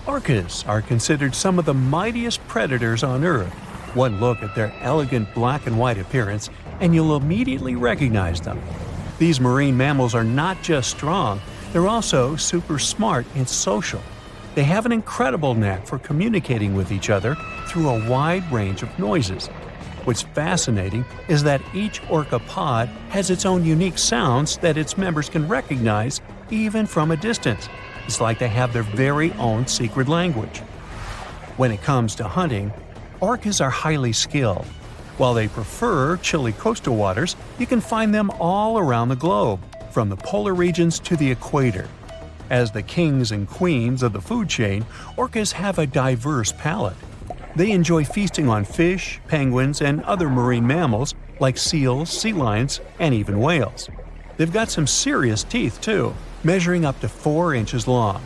Orcas are considered some of the mightiest predators on Earth. One look at their elegant black and white appearance, and you'll immediately recognize them. These marine mammals are not just strong, they're also super smart and social. They have an incredible knack for communicating with each other through a wide range of noises. What's fascinating is that each orca pod has its own unique sounds that its members can recognize even from a distance. It's like they have their very own secret language. When it comes to hunting, orcas are highly skilled. While they prefer chilly coastal waters, you can find them all around the globe, from the polar regions to the equator. As the kings and queens of the food chain, orcas have a diverse palate. They enjoy feasting on fish, penguins, and other marine mammals like seals, sea lions, and even whales. They've got some serious teeth too, measuring up to 4 inches long.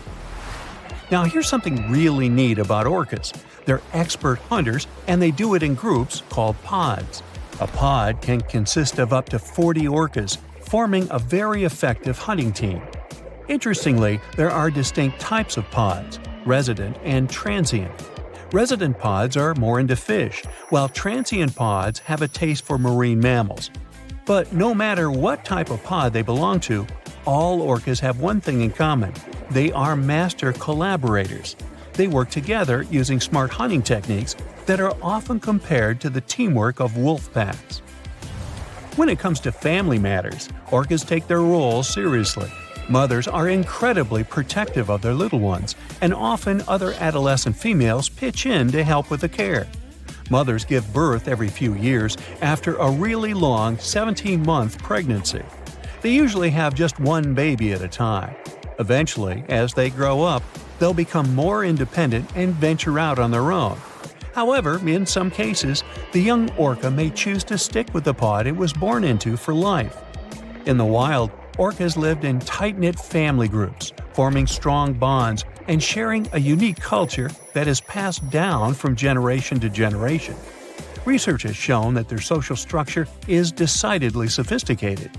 Now here's something really neat about orcas. They're expert hunters, and they do it in groups called pods. A pod can consist of up to 40 orcas, forming a very effective hunting team. Interestingly, there are distinct types of pods: resident and transient. Resident pods are more into fish, while transient pods have a taste for marine mammals. But no matter what type of pod they belong to, all orcas have one thing in common: they are master collaborators. They work together using smart hunting techniques that are often compared to the teamwork of wolf packs. When it comes to family matters, orcas take their role seriously. Mothers are incredibly protective of their little ones, and often other adolescent females pitch in to help with the care. Mothers give birth every few years after a really long 17-month pregnancy. They usually have just one baby at a time. Eventually, as they grow up, they'll become more independent and venture out on their own. However, in some cases, the young orca may choose to stick with the pod it was born into for life. In the wild, orcas lived in tight-knit family groups, forming strong bonds and sharing a unique culture that is passed down from generation to generation. Research has shown that their social structure is decidedly sophisticated.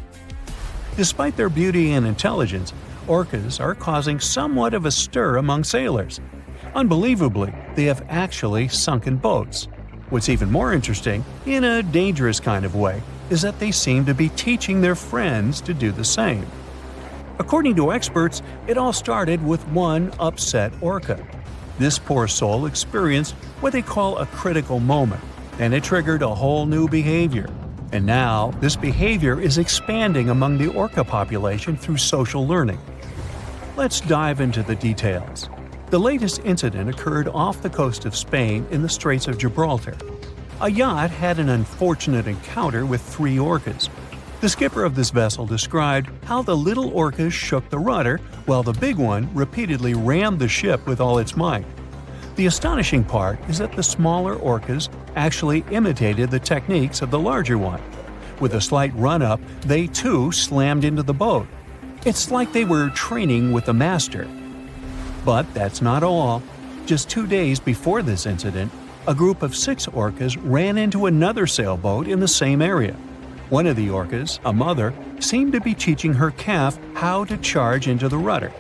Despite their beauty and intelligence, orcas are causing somewhat of a stir among sailors. Unbelievably, they have actually sunken boats. What's even more interesting, in a dangerous kind of way, is that they seem to be teaching their friends to do the same. According to experts, it all started with one upset orca. This poor soul experienced what they call a critical moment, and it triggered a whole new behavior. And now, this behavior is expanding among the orca population through social learning. Let's dive into the details. The latest incident occurred off the coast of Spain in the Straits of Gibraltar. A yacht had an unfortunate encounter with 3 orcas. The skipper of this vessel described how the little orcas shook the rudder while the big one repeatedly rammed the ship with all its might. The astonishing part is that the smaller orcas actually imitated the techniques of the larger one. With a slight run-up, they too slammed into the boat. It's like they were training with the master. But that's not all. Just 2 days before this incident, a group of 6 orcas ran into another sailboat in the same area. One of the orcas, a mother, seemed to be teaching her calf how to charge into the rudder.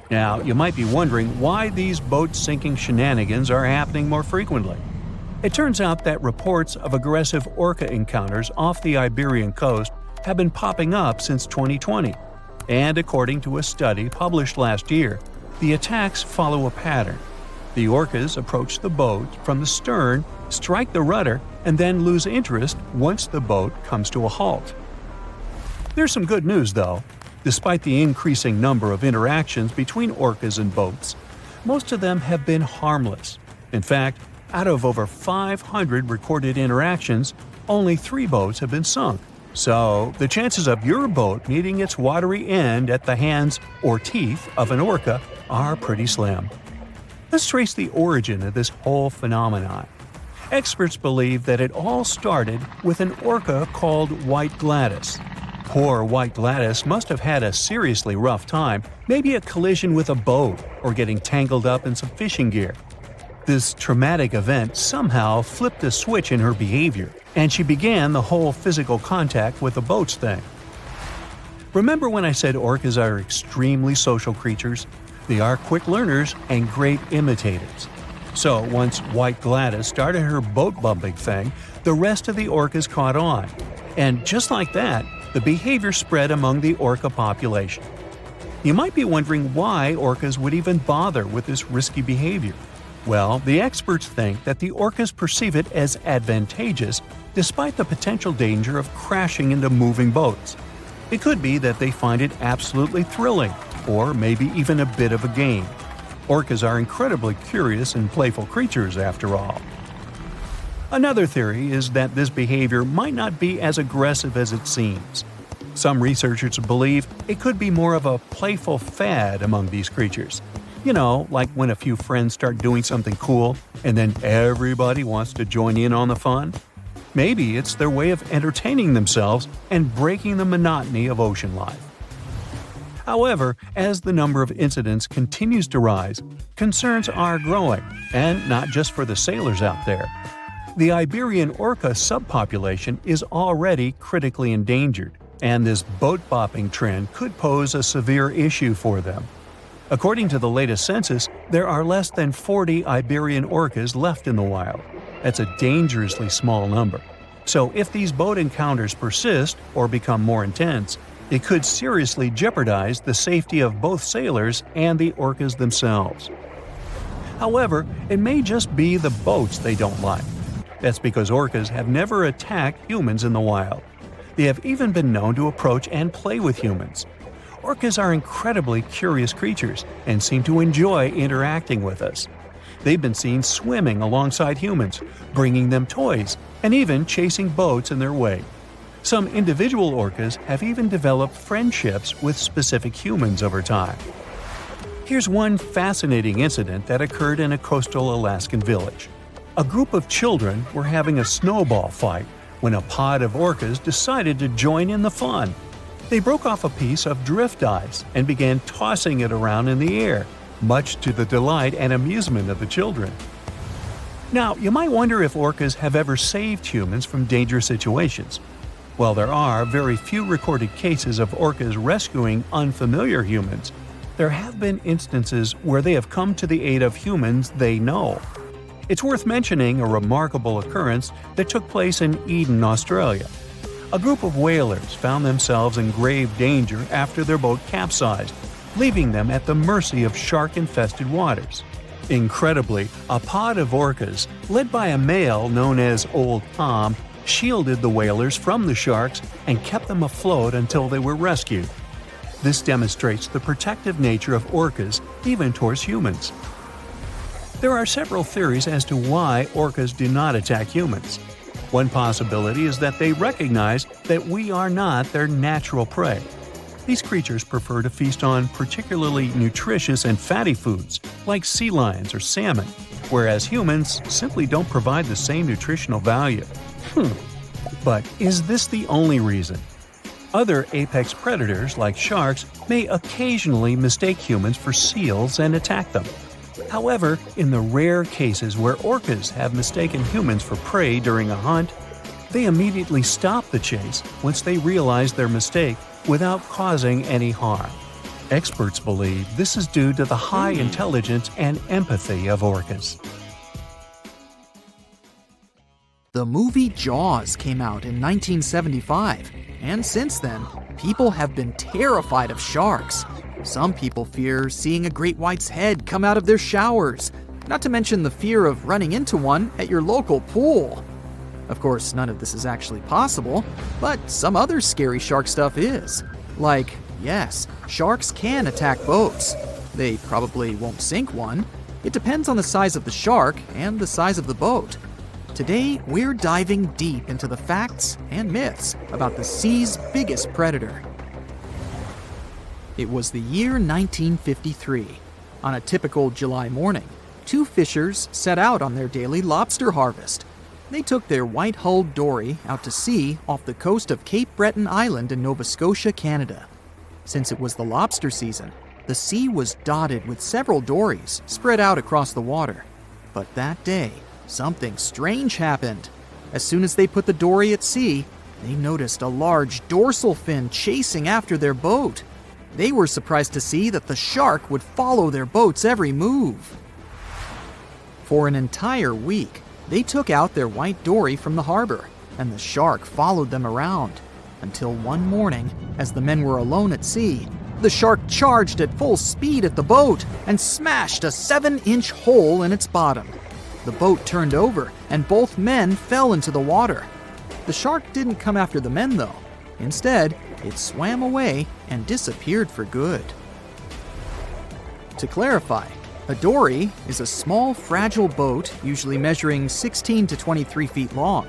Now, you might be wondering why these boat-sinking shenanigans are happening more frequently. It turns out that reports of aggressive orca encounters off the Iberian coast have been popping up since 2020. And according to a study published last year, the attacks follow a pattern. The orcas approach the boat from the stern, strike the rudder, and then lose interest once the boat comes to a halt. There's some good news, though. Despite the increasing number of interactions between orcas and boats, most of them have been harmless. In fact, out of over 500 recorded interactions, only 3 boats have been sunk. So, the chances of your boat meeting its watery end at the hands or teeth of an orca are pretty slim. Let's trace the origin of this whole phenomenon. Experts believe that it all started with an orca called White Gladys. Poor White Gladys must have had a seriously rough time, maybe a collision with a boat or getting tangled up in some fishing gear. This traumatic event somehow flipped a switch in her behavior, and she began the whole physical contact with the boats thing. Remember when I said orcas are extremely social creatures? They are quick learners and great imitators. So once White Gladys started her boat bumping thing, the rest of the orcas caught on. And just like that, the behavior spread among the orca population. You might be wondering why orcas would even bother with this risky behavior. Well, the experts think that the orcas perceive it as advantageous despite the potential danger of crashing into moving boats. It could be that they find it absolutely thrilling, or maybe even a bit of a game. Orcas are incredibly curious and playful creatures, after all. Another theory is that this behavior might not be as aggressive as it seems. Some researchers believe it could be more of a playful fad among these creatures. You know, like when a few friends start doing something cool and then everybody wants to join in on the fun. Maybe it's their way of entertaining themselves and breaking the monotony of ocean life. However, as the number of incidents continues to rise, concerns are growing, and not just for the sailors out there. The Iberian orca subpopulation is already critically endangered, and this boat-bopping trend could pose a severe issue for them. According to the latest census, there are less than 40 Iberian orcas left in the wild. That's a dangerously small number. So if these boat encounters persist or become more intense, it could seriously jeopardize the safety of both sailors and the orcas themselves. However, it may just be the boats they don't like. That's because orcas have never attacked humans in the wild. They have even been known to approach and play with humans. Orcas are incredibly curious creatures and seem to enjoy interacting with us. They've been seen swimming alongside humans, bringing them toys, and even chasing boats in their way. Some individual orcas have even developed friendships with specific humans over time. Here's one fascinating incident that occurred in a coastal Alaskan village. A group of children were having a snowball fight when a pod of orcas decided to join in the fun. They broke off a piece of drift ice and began tossing it around in the air, much to the delight and amusement of the children. Now, you might wonder if orcas have ever saved humans from dangerous situations. While there are very few recorded cases of orcas rescuing unfamiliar humans, there have been instances where they have come to the aid of humans they know. It's worth mentioning a remarkable occurrence that took place in Eden, Australia. A group of whalers found themselves in grave danger after their boat capsized, leaving them at the mercy of shark-infested waters. Incredibly, a pod of orcas, led by a male known as Old Tom, shielded the whalers from the sharks and kept them afloat until they were rescued. This demonstrates the protective nature of orcas even towards humans. There are several theories as to why orcas do not attack humans. One possibility is that they recognize that we are not their natural prey. These creatures prefer to feast on particularly nutritious and fatty foods, like sea lions or salmon, whereas humans simply don't provide the same nutritional value. But is this the only reason? Other apex predators, like sharks, may occasionally mistake humans for seals and attack them. However, in the rare cases where orcas have mistaken humans for prey during a hunt, they immediately stop the chase once they realize their mistake without causing any harm. Experts believe this is due to the high intelligence and empathy of orcas. The movie Jaws came out in 1975, and since then, people have been terrified of sharks. Some people fear seeing a great white's head come out of their showers, not to mention the fear of running into one at your local pool. Of course, none of this is actually possible, but some other scary shark stuff is. Like, yes, sharks can attack boats. They probably won't sink one. It depends on the size of the shark and the size of the boat. Today, we're diving deep into the facts and myths about the sea's biggest predator. It was the year 1953. On a typical July morning, two fishers set out on their daily lobster harvest. They took their white-hulled dory out to sea off the coast of Cape Breton Island in Nova Scotia, Canada. Since it was the lobster season, the sea was dotted with several dories spread out across the water. But that day, something strange happened. As soon as they put the dory at sea, they noticed a large dorsal fin chasing after their boat. They were surprised to see that the shark would follow their boat's every move. For an entire week, they took out their white dory from the harbor, and the shark followed them around. Until one morning, as the men were alone at sea, the shark charged at full speed at the boat and smashed a 7-inch hole in its bottom. The boat turned over, and both men fell into the water. The shark didn't come after the men, though. Instead, it swam away and disappeared for good. To clarify, a dory is a small, fragile boat usually measuring 16 to 23 feet long.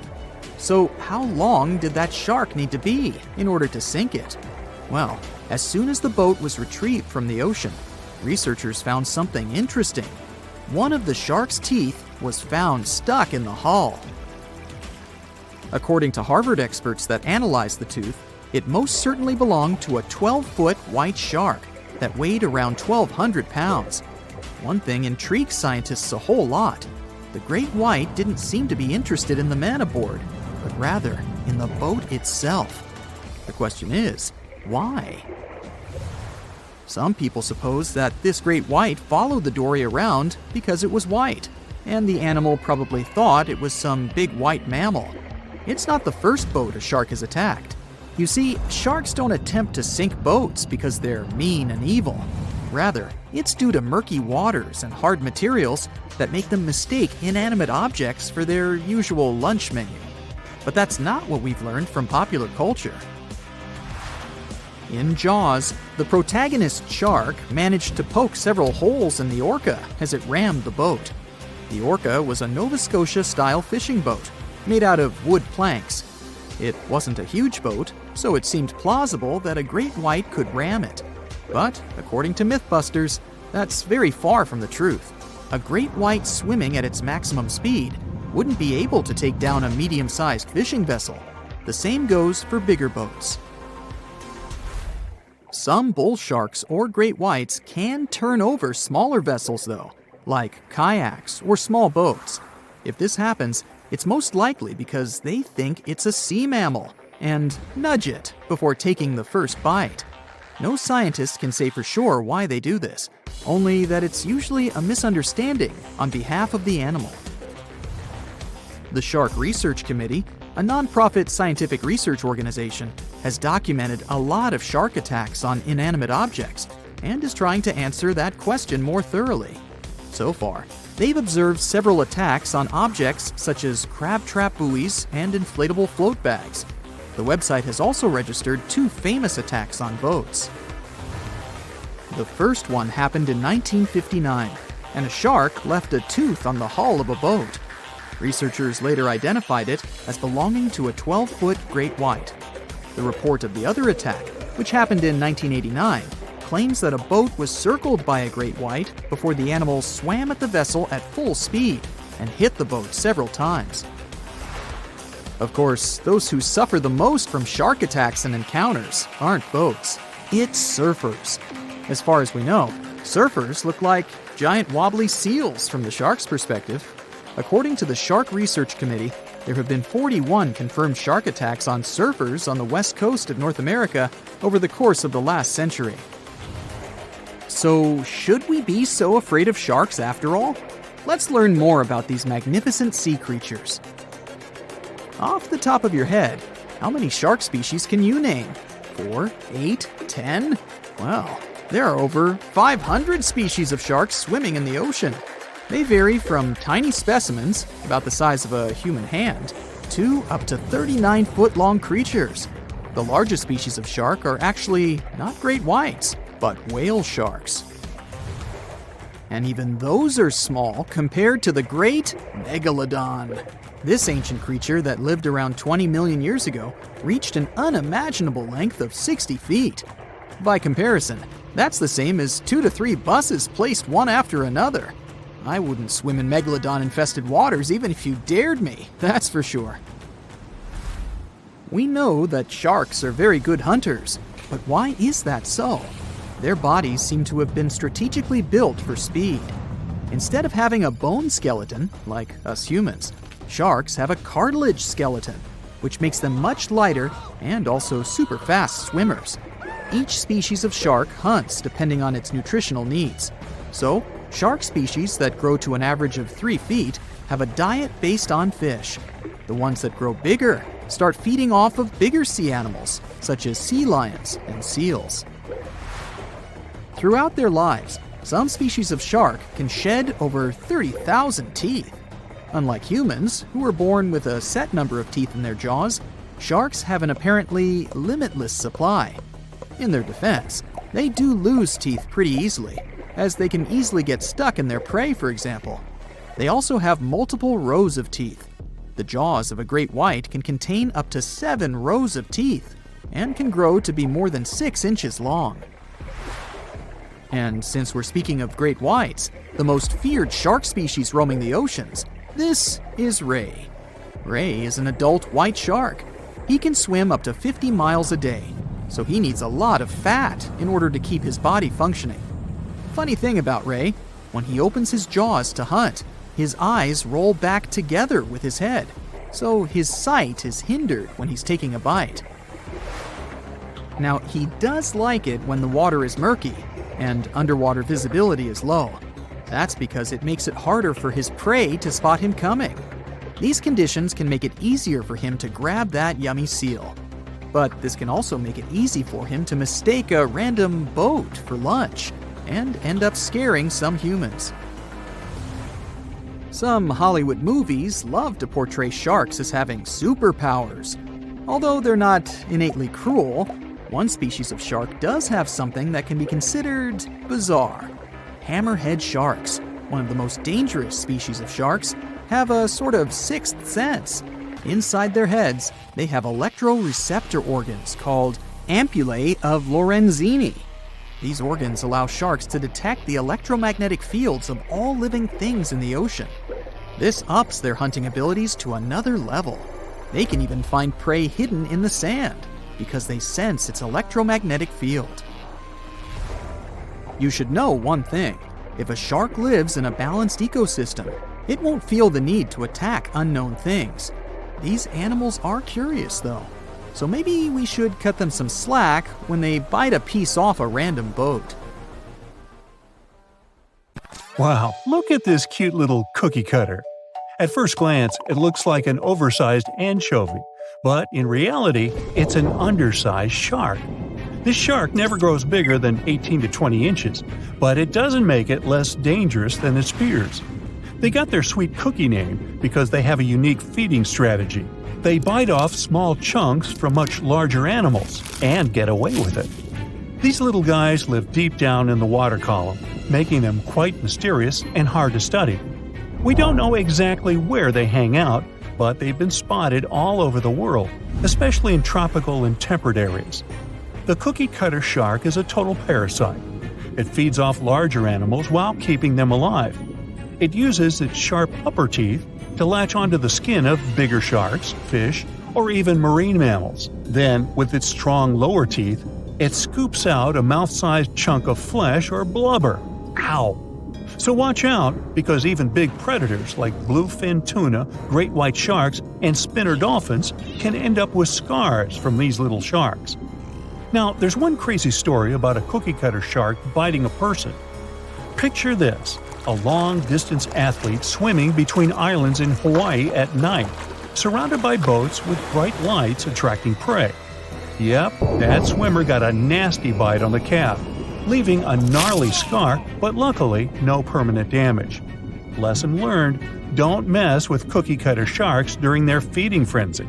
So how long did that shark need to be in order to sink it? Well, as soon as the boat was retrieved from the ocean, researchers found something interesting. One of the shark's teeth was found stuck in the hull. According to Harvard experts that analyzed the tooth, it most certainly belonged to a 12-foot white shark that weighed around 1,200 pounds. One thing intrigues scientists a whole lot. The great white didn't seem to be interested in the man aboard, but rather in the boat itself. The question is, why? Some people suppose that this great white followed the dory around because it was white, and the animal probably thought it was some big white mammal. It's not the first boat a shark has attacked. You see, sharks don't attempt to sink boats because they're mean and evil. Rather, it's due to murky waters and hard materials that make them mistake inanimate objects for their usual lunch menu. But that's not what we've learned from popular culture. In Jaws, the protagonist shark managed to poke several holes in the Orca as it rammed the boat. The Orca was a Nova Scotia-style fishing boat made out of wood planks. It wasn't a huge boat, so it seemed plausible that a great white could ram it. But, according to Mythbusters, that's very far from the truth. A great white swimming at its maximum speed wouldn't be able to take down a medium-sized fishing vessel. The same goes for bigger boats. Some bull sharks or great whites can turn over smaller vessels, though, like kayaks or small boats. If this happens, it's most likely because they think it's a sea mammal and nudge it before taking the first bite. No scientist can say for sure why they do this, only that it's usually a misunderstanding on behalf of the animal. The Shark Research Committee, a nonprofit scientific research organization, has documented a lot of shark attacks on inanimate objects and is trying to answer that question more thoroughly. So far, they've observed several attacks on objects such as crab trap buoys and inflatable float bags. The website has also registered 2 famous attacks on boats. The first one happened in 1959, and a shark left a tooth on the hull of a boat. Researchers later identified it as belonging to a 12-foot great white. The report of the other attack, which happened in 1989, claims that a boat was circled by a great white before the animal swam at the vessel at full speed and hit the boat several times. Of course, those who suffer the most from shark attacks and encounters aren't boats. It's surfers. As far as we know, surfers look like giant wobbly seals from the shark's perspective. According to the Shark Research Committee, there have been 41 confirmed shark attacks on surfers on the west coast of North America over the course of the last century. So, should we be so afraid of sharks after all? Let's learn more about these magnificent sea creatures. Off the top of your head, how many shark species can you name? 4, 8, 10? Well, there are over 500 species of sharks swimming in the ocean. They vary from tiny specimens, about the size of a human hand, to up to 39-foot-long creatures. The largest species of shark are actually not great whites, but whale sharks. And even those are small compared to the great Megalodon. This ancient creature that lived around 20 million years ago reached an unimaginable length of 60 feet. By comparison, that's the same as 2 to 3 buses placed one after another. I wouldn't swim in megalodon-infested waters even if you dared me, that's for sure. We know that sharks are very good hunters, but why is that so? Their bodies seem to have been strategically built for speed. Instead of having a bone skeleton, like us humans, sharks have a cartilage skeleton, which makes them much lighter and also super fast swimmers. Each species of shark hunts depending on its nutritional needs. So, shark species that grow to an average of 3 feet have a diet based on fish. The ones that grow bigger start feeding off of bigger sea animals, such as sea lions and seals. Throughout their lives, some species of shark can shed over 30,000 teeth. Unlike humans, who are born with a set number of teeth in their jaws, sharks have an apparently limitless supply. In their defense, they do lose teeth pretty easily, as they can easily get stuck in their prey, for example. They also have multiple rows of teeth. The jaws of a great white can contain up to 7 rows of teeth, and can grow to be more than 6 inches long. And since we're speaking of great whites, the most feared shark species roaming the oceans, this is ray. Ray is an adult white shark. He can swim up to 50 miles a day, so he needs a lot of fat in order to keep his body functioning. Funny thing about Ray, when he opens his jaws to hunt, his eyes roll back together with his head, so his sight is hindered when he's taking a bite. Now, he does like it when the water is murky and underwater visibility is low. That's because it makes it harder for his prey to spot him coming. These conditions can make it easier for him to grab that yummy seal. But this can also make it easy for him to mistake a random boat for lunch and end up scaring some humans. Some Hollywood movies love to portray sharks as having superpowers. Although they're not innately cruel, one species of shark does have something that can be considered bizarre. Hammerhead sharks, one of the most dangerous species of sharks, have a sort of sixth sense. Inside their heads, they have electroreceptor organs called ampullae of Lorenzini. These organs allow sharks to detect the electromagnetic fields of all living things in the ocean. This ups their hunting abilities to another level. They can even find prey hidden in the sand because they sense its electromagnetic field. You should know one thing. If a shark lives in a balanced ecosystem, it won't feel the need to attack unknown things. These animals are curious, though, so maybe we should cut them some slack when they bite a piece off a random boat. Wow, look at this cute little cookie cutter. At first glance, it looks like an oversized anchovy, but in reality, it's an undersized shark. This shark never grows bigger than 18 to 20 inches, but it doesn't make it less dangerous than its peers. They got their sweet cookie name because they have a unique feeding strategy. They bite off small chunks from much larger animals and get away with it. These little guys live deep down in the water column, making them quite mysterious and hard to study. We don't know exactly where they hang out, but they've been spotted all over the world, especially in tropical and temperate areas. The cookie cutter shark is a total parasite. It feeds off larger animals while keeping them alive. It uses its sharp upper teeth to latch onto the skin of bigger sharks, fish, or even marine mammals. Then, with its strong lower teeth, it scoops out a mouth-sized chunk of flesh or blubber. Ow! So watch out, because even big predators like bluefin tuna, great white sharks, and spinner dolphins can end up with scars from these little sharks. Now, there's one crazy story about a cookie cutter shark biting a person. Picture this: a long-distance athlete swimming between islands in Hawaii at night, surrounded by boats with bright lights attracting prey. Yep, that swimmer got a nasty bite on the calf, leaving a gnarly scar, but luckily no permanent damage. Lesson learned: don't mess with cookie cutter sharks during their feeding frenzy.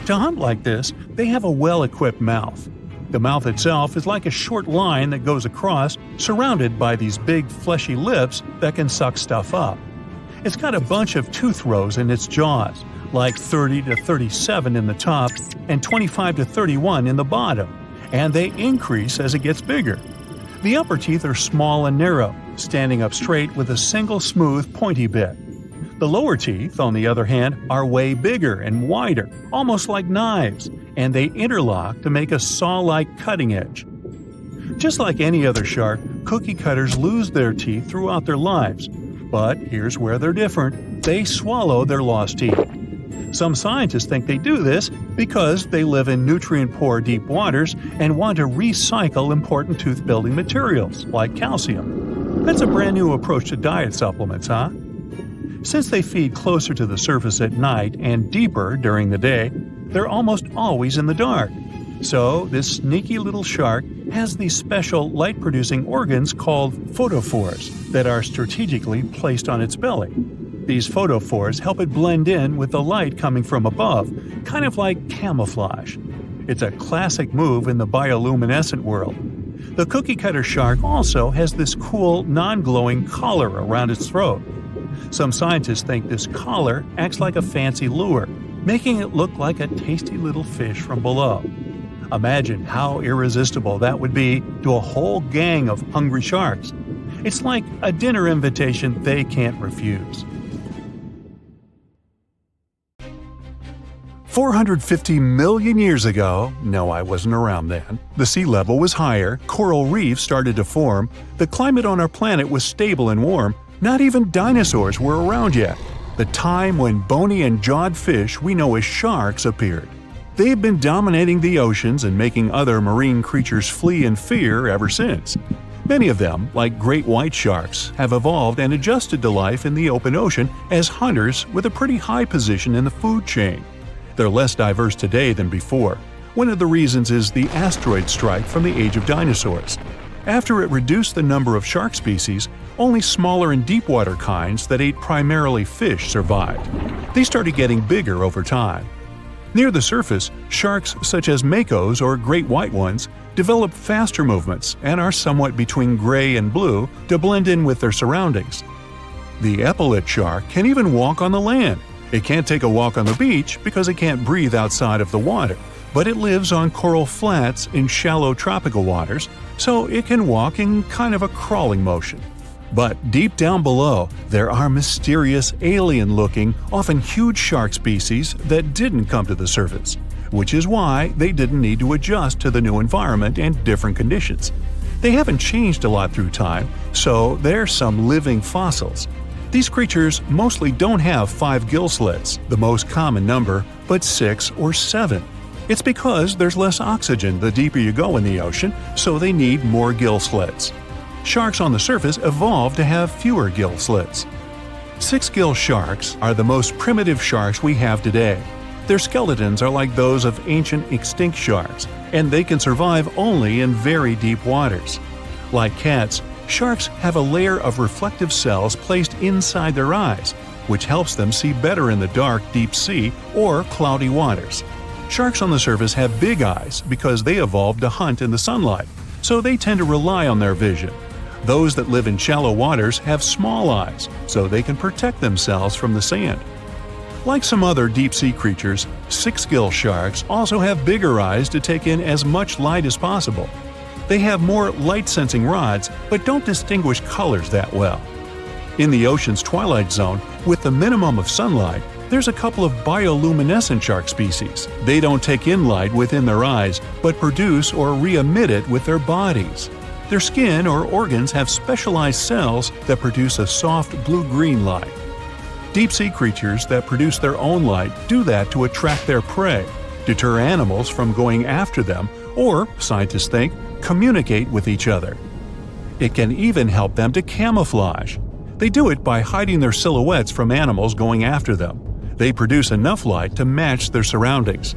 To hunt like this, they have a well-equipped mouth. The mouth itself is like a short line that goes across, surrounded by these big fleshy lips that can suck stuff up. It's got a bunch of tooth rows in its jaws, like 30 to 37 in the top and 25 to 31 in the bottom, and they increase as it gets bigger. The upper teeth are small and narrow, standing up straight with a single smooth, pointy bit. The lower teeth, on the other hand, are way bigger and wider, almost like knives, and they interlock to make a saw-like cutting edge. Just like any other shark, cookie cutters lose their teeth throughout their lives. But here's where they're different: they swallow their lost teeth. Some scientists think they do this because they live in nutrient-poor deep waters and want to recycle important tooth-building materials, like calcium. That's a brand new approach to diet supplements, huh? Since they feed closer to the surface at night and deeper during the day, they're almost always in the dark. So, this sneaky little shark has these special light-producing organs called photophores that are strategically placed on its belly. These photophores help it blend in with the light coming from above, kind of like camouflage. It's a classic move in the bioluminescent world. The cookie-cutter shark also has this cool, non-glowing collar around its throat. Some scientists think this collar acts like a fancy lure, making it look like a tasty little fish from below. Imagine how irresistible that would be to a whole gang of hungry sharks. It's like a dinner invitation they can't refuse. 450 million years ago, no, I wasn't around then, the sea level was higher, coral reefs started to form, the climate on our planet was stable and warm, not even dinosaurs were around yet. The time when bony and jawed fish we know as sharks appeared. They've been dominating the oceans and making other marine creatures flee in fear ever since. Many of them, like great white sharks, have evolved and adjusted to life in the open ocean as hunters with a pretty high position in the food chain. They're less diverse today than before. One of the reasons is the asteroid strike from the age of dinosaurs. After it reduced the number of shark species, only smaller and deep-water kinds that ate primarily fish survived. They started getting bigger over time. Near the surface, sharks such as makos or great white ones develop faster movements and are somewhat between gray and blue to blend in with their surroundings. The epaulet shark can even walk on the land. It can't take a walk on the beach because it can't breathe outside of the water, but it lives on coral flats in shallow tropical waters, so it can walk in kind of a crawling motion. But deep down below, there are mysterious, alien-looking, often huge shark species that didn't come to the surface, which is why they didn't need to adjust to the new environment and different conditions. They haven't changed a lot through time, so they're some living fossils. These creatures mostly don't have 5 gill slits, the most common number, but 6 or 7. It's because there's less oxygen the deeper you go in the ocean, so they need more gill slits. Sharks on the surface evolved to have fewer gill slits. 6-gill sharks are the most primitive sharks we have today. Their skeletons are like those of ancient extinct sharks, and they can survive only in very deep waters. Like cats, sharks have a layer of reflective cells placed inside their eyes, which helps them see better in the dark, deep sea or cloudy waters. Sharks on the surface have big eyes because they evolved to hunt in the sunlight, so they tend to rely on their vision. Those that live in shallow waters have small eyes, so they can protect themselves from the sand. Like some other deep-sea creatures, 6-gill sharks also have bigger eyes to take in as much light as possible. They have more light-sensing rods, but don't distinguish colors that well. In the ocean's twilight zone, with the minimum of sunlight, there's a couple of bioluminescent shark species. They don't take in light within their eyes, but produce or re-emit it with their bodies. Their skin or organs have specialized cells that produce a soft blue-green light. Deep-sea creatures that produce their own light do that to attract their prey, deter animals from going after them, or, scientists think, communicate with each other. It can even help them to camouflage. They do it by hiding their silhouettes from animals going after them. They produce enough light to match their surroundings.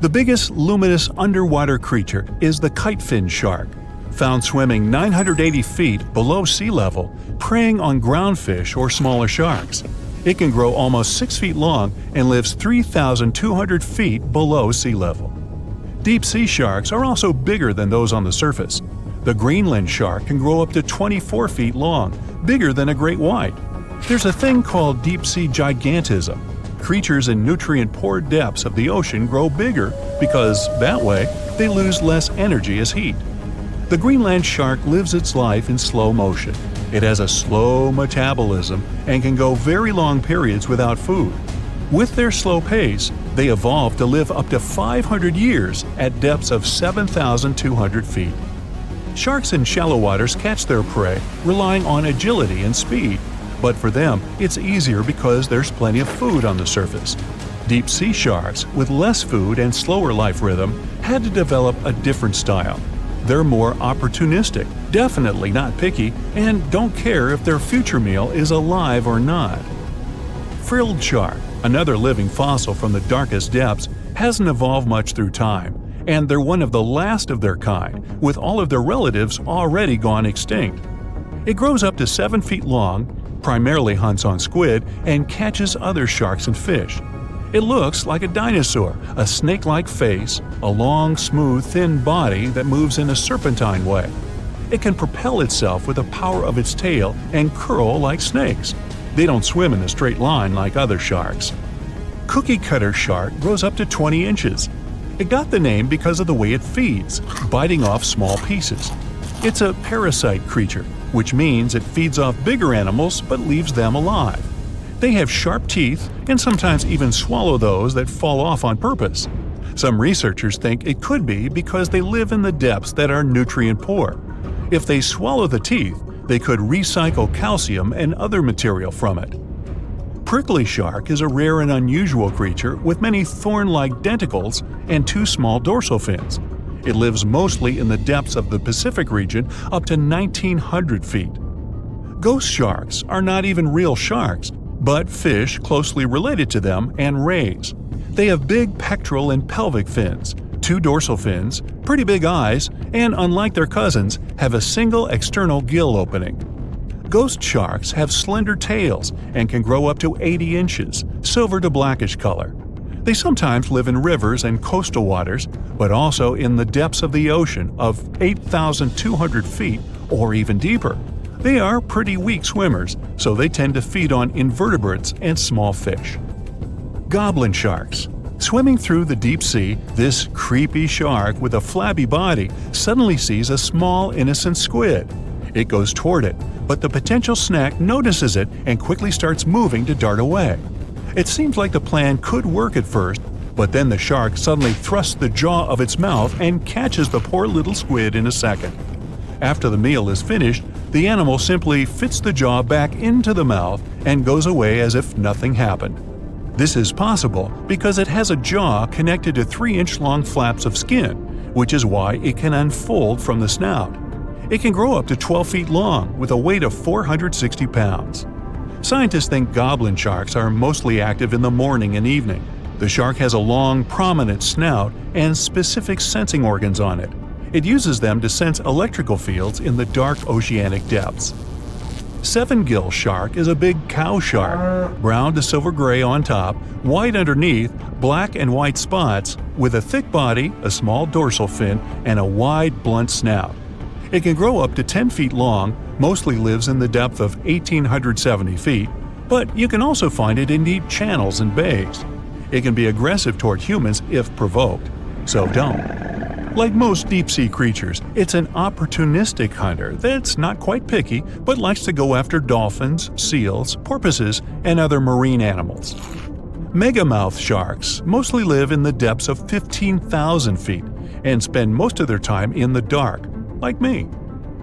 The biggest luminous underwater creature is the kite-fin shark, found swimming 980 feet below sea level, preying on groundfish or smaller sharks. It can grow almost 6 feet long and lives 3,200 feet below sea level. Deep-sea sharks are also bigger than those on the surface. The Greenland shark can grow up to 24 feet long, bigger than a great white. There's a thing called deep-sea gigantism. Creatures in nutrient-poor depths of the ocean grow bigger because, that way, they lose less energy as heat. The Greenland shark lives its life in slow motion. It has a slow metabolism and can go very long periods without food. With their slow pace, they evolved to live up to 500 years at depths of 7,200 feet. Sharks in shallow waters catch their prey relying on agility and speed, but for them, it's easier because there's plenty of food on the surface. Deep-sea sharks, with less food and slower life rhythm, had to develop a different style. They're more opportunistic, definitely not picky, and don't care if their future meal is alive or not. Frilled shark, another living fossil from the darkest depths, hasn't evolved much through time, and they're one of the last of their kind, with all of their relatives already gone extinct. It grows up to 7 feet long, primarily hunts on squid, and catches other sharks and fish. It looks like a dinosaur, a snake-like face, a long, smooth, thin body that moves in a serpentine way. It can propel itself with the power of its tail and curl like snakes. They don't swim in a straight line like other sharks. Cookie cutter shark grows up to 20 inches. It got the name because of the way it feeds, biting off small pieces. It's a parasite creature, which means it feeds off bigger animals but leaves them alive. They have sharp teeth and sometimes even swallow those that fall off on purpose. Some researchers think it could be because they live in the depths that are nutrient poor. If they swallow the teeth, they could recycle calcium and other material from it. Prickly shark is a rare and unusual creature with many thorn-like denticles and 2 small dorsal fins. It lives mostly in the depths of the Pacific region up to 1,900 feet. Ghost sharks are not even real sharks, but fish closely related to them and rays. They have big pectoral and pelvic fins, 2 dorsal fins, pretty big eyes, and unlike their cousins, have a single external gill opening. Ghost sharks have slender tails and can grow up to 80 inches, silver to blackish color. They sometimes live in rivers and coastal waters, but also in the depths of the ocean of 8,200 feet or even deeper. They are pretty weak swimmers, so they tend to feed on invertebrates and small fish. Goblin sharks. Swimming through the deep sea, this creepy shark with a flabby body suddenly sees a small, innocent squid. It goes toward it, but the potential snack notices it and quickly starts moving to dart away. It seems like the plan could work at first, but then the shark suddenly thrusts the jaw of its mouth and catches the poor little squid in a second. After the meal is finished, the animal simply fits the jaw back into the mouth and goes away as if nothing happened. This is possible because it has a jaw connected to 3-inch-long flaps of skin, which is why it can unfold from the snout. It can grow up to 12 feet long with a weight of 460 pounds. Scientists think goblin sharks are mostly active in the morning and evening. The shark has a long, prominent snout and specific sensing organs on it. It uses them to sense electrical fields in the dark oceanic depths. Seven-gill shark is a big cow shark, brown to silver-gray on top, white underneath, black and white spots, with a thick body, a small dorsal fin, and a wide, blunt snout. It can grow up to 10 feet long, mostly lives in the depth of 1,870 feet, but you can also find it in deep channels and bays. It can be aggressive toward humans if provoked, so don't. Like most deep-sea creatures, it's an opportunistic hunter that's not quite picky but likes to go after dolphins, seals, porpoises, and other marine animals. Megamouth sharks mostly live in the depths of 15,000 feet and spend most of their time in the dark, like me.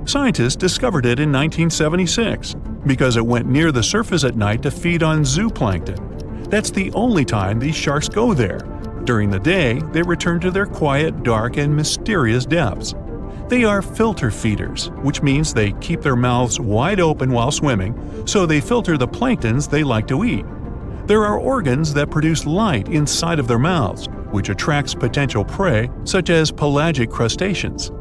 Scientists discovered it in 1976 because it went near the surface at night to feed on zooplankton. That's the only time these sharks go there. During the day, they return to their quiet, dark, and mysterious depths. They are filter feeders, which means they keep their mouths wide open while swimming, so they filter the planktons they like to eat. There are organs that produce light inside of their mouths, which attracts potential prey, such as pelagic crustaceans.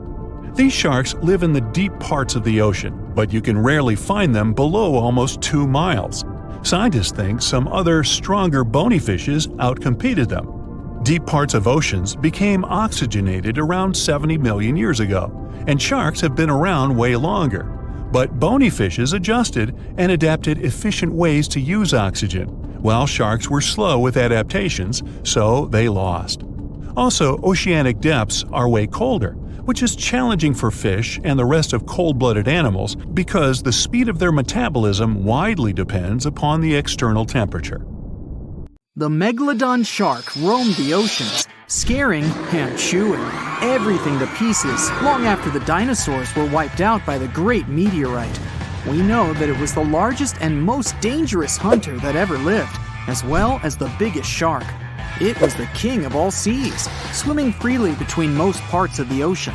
These sharks live in the deep parts of the ocean, but you can rarely find them below almost 2 miles. Scientists think some other, stronger bony fishes outcompeted them. Deep parts of oceans became oxygenated around 70 million years ago, and sharks have been around way longer. But bony fishes adjusted and adapted efficient ways to use oxygen, while sharks were slow with adaptations, so they lost. Also, oceanic depths are way colder, which is challenging for fish and the rest of cold-blooded animals because the speed of their metabolism widely depends upon the external temperature. The Megalodon shark roamed the oceans, scaring and chewing everything to pieces long after the dinosaurs were wiped out by the great meteorite. We know that it was the largest and most dangerous hunter that ever lived, as well as the biggest shark. It was the king of all seas, swimming freely between most parts of the ocean.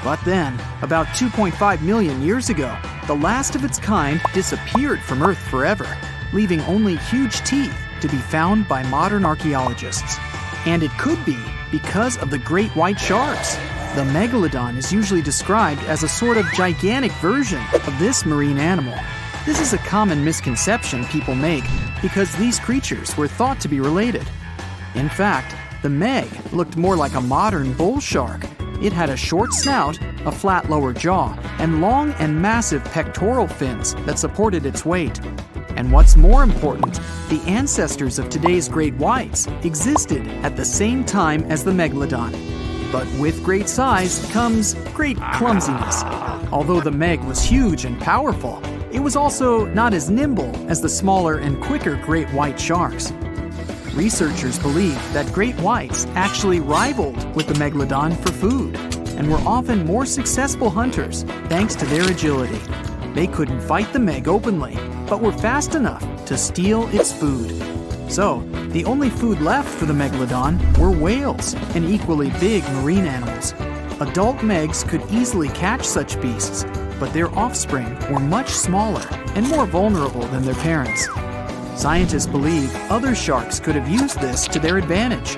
But then, about 2.5 million years ago, the last of its kind disappeared from Earth forever, leaving only huge teeth to be found by modern archaeologists. And it could be because of the great white sharks. The Megalodon is usually described as a sort of gigantic version of this marine animal. This is a common misconception people make because these creatures were thought to be related. In fact, the Meg looked more like a modern bull shark. It had a short snout, a flat lower jaw, and long and massive pectoral fins that supported its weight. And what's more important, the ancestors of today's great whites existed at the same time as the Megalodon. But with great size comes great clumsiness. Although the Meg was huge and powerful, it was also not as nimble as the smaller and quicker great white sharks. Researchers believe that great whites actually rivaled with the Megalodon for food and were often more successful hunters thanks to their agility. They couldn't fight the Meg openly, but were fast enough to steal its food. So, the only food left for the Megalodon were whales and equally big marine animals. Adult Megs could easily catch such beasts, but their offspring were much smaller and more vulnerable than their parents. Scientists believe other sharks could have used this to their advantage.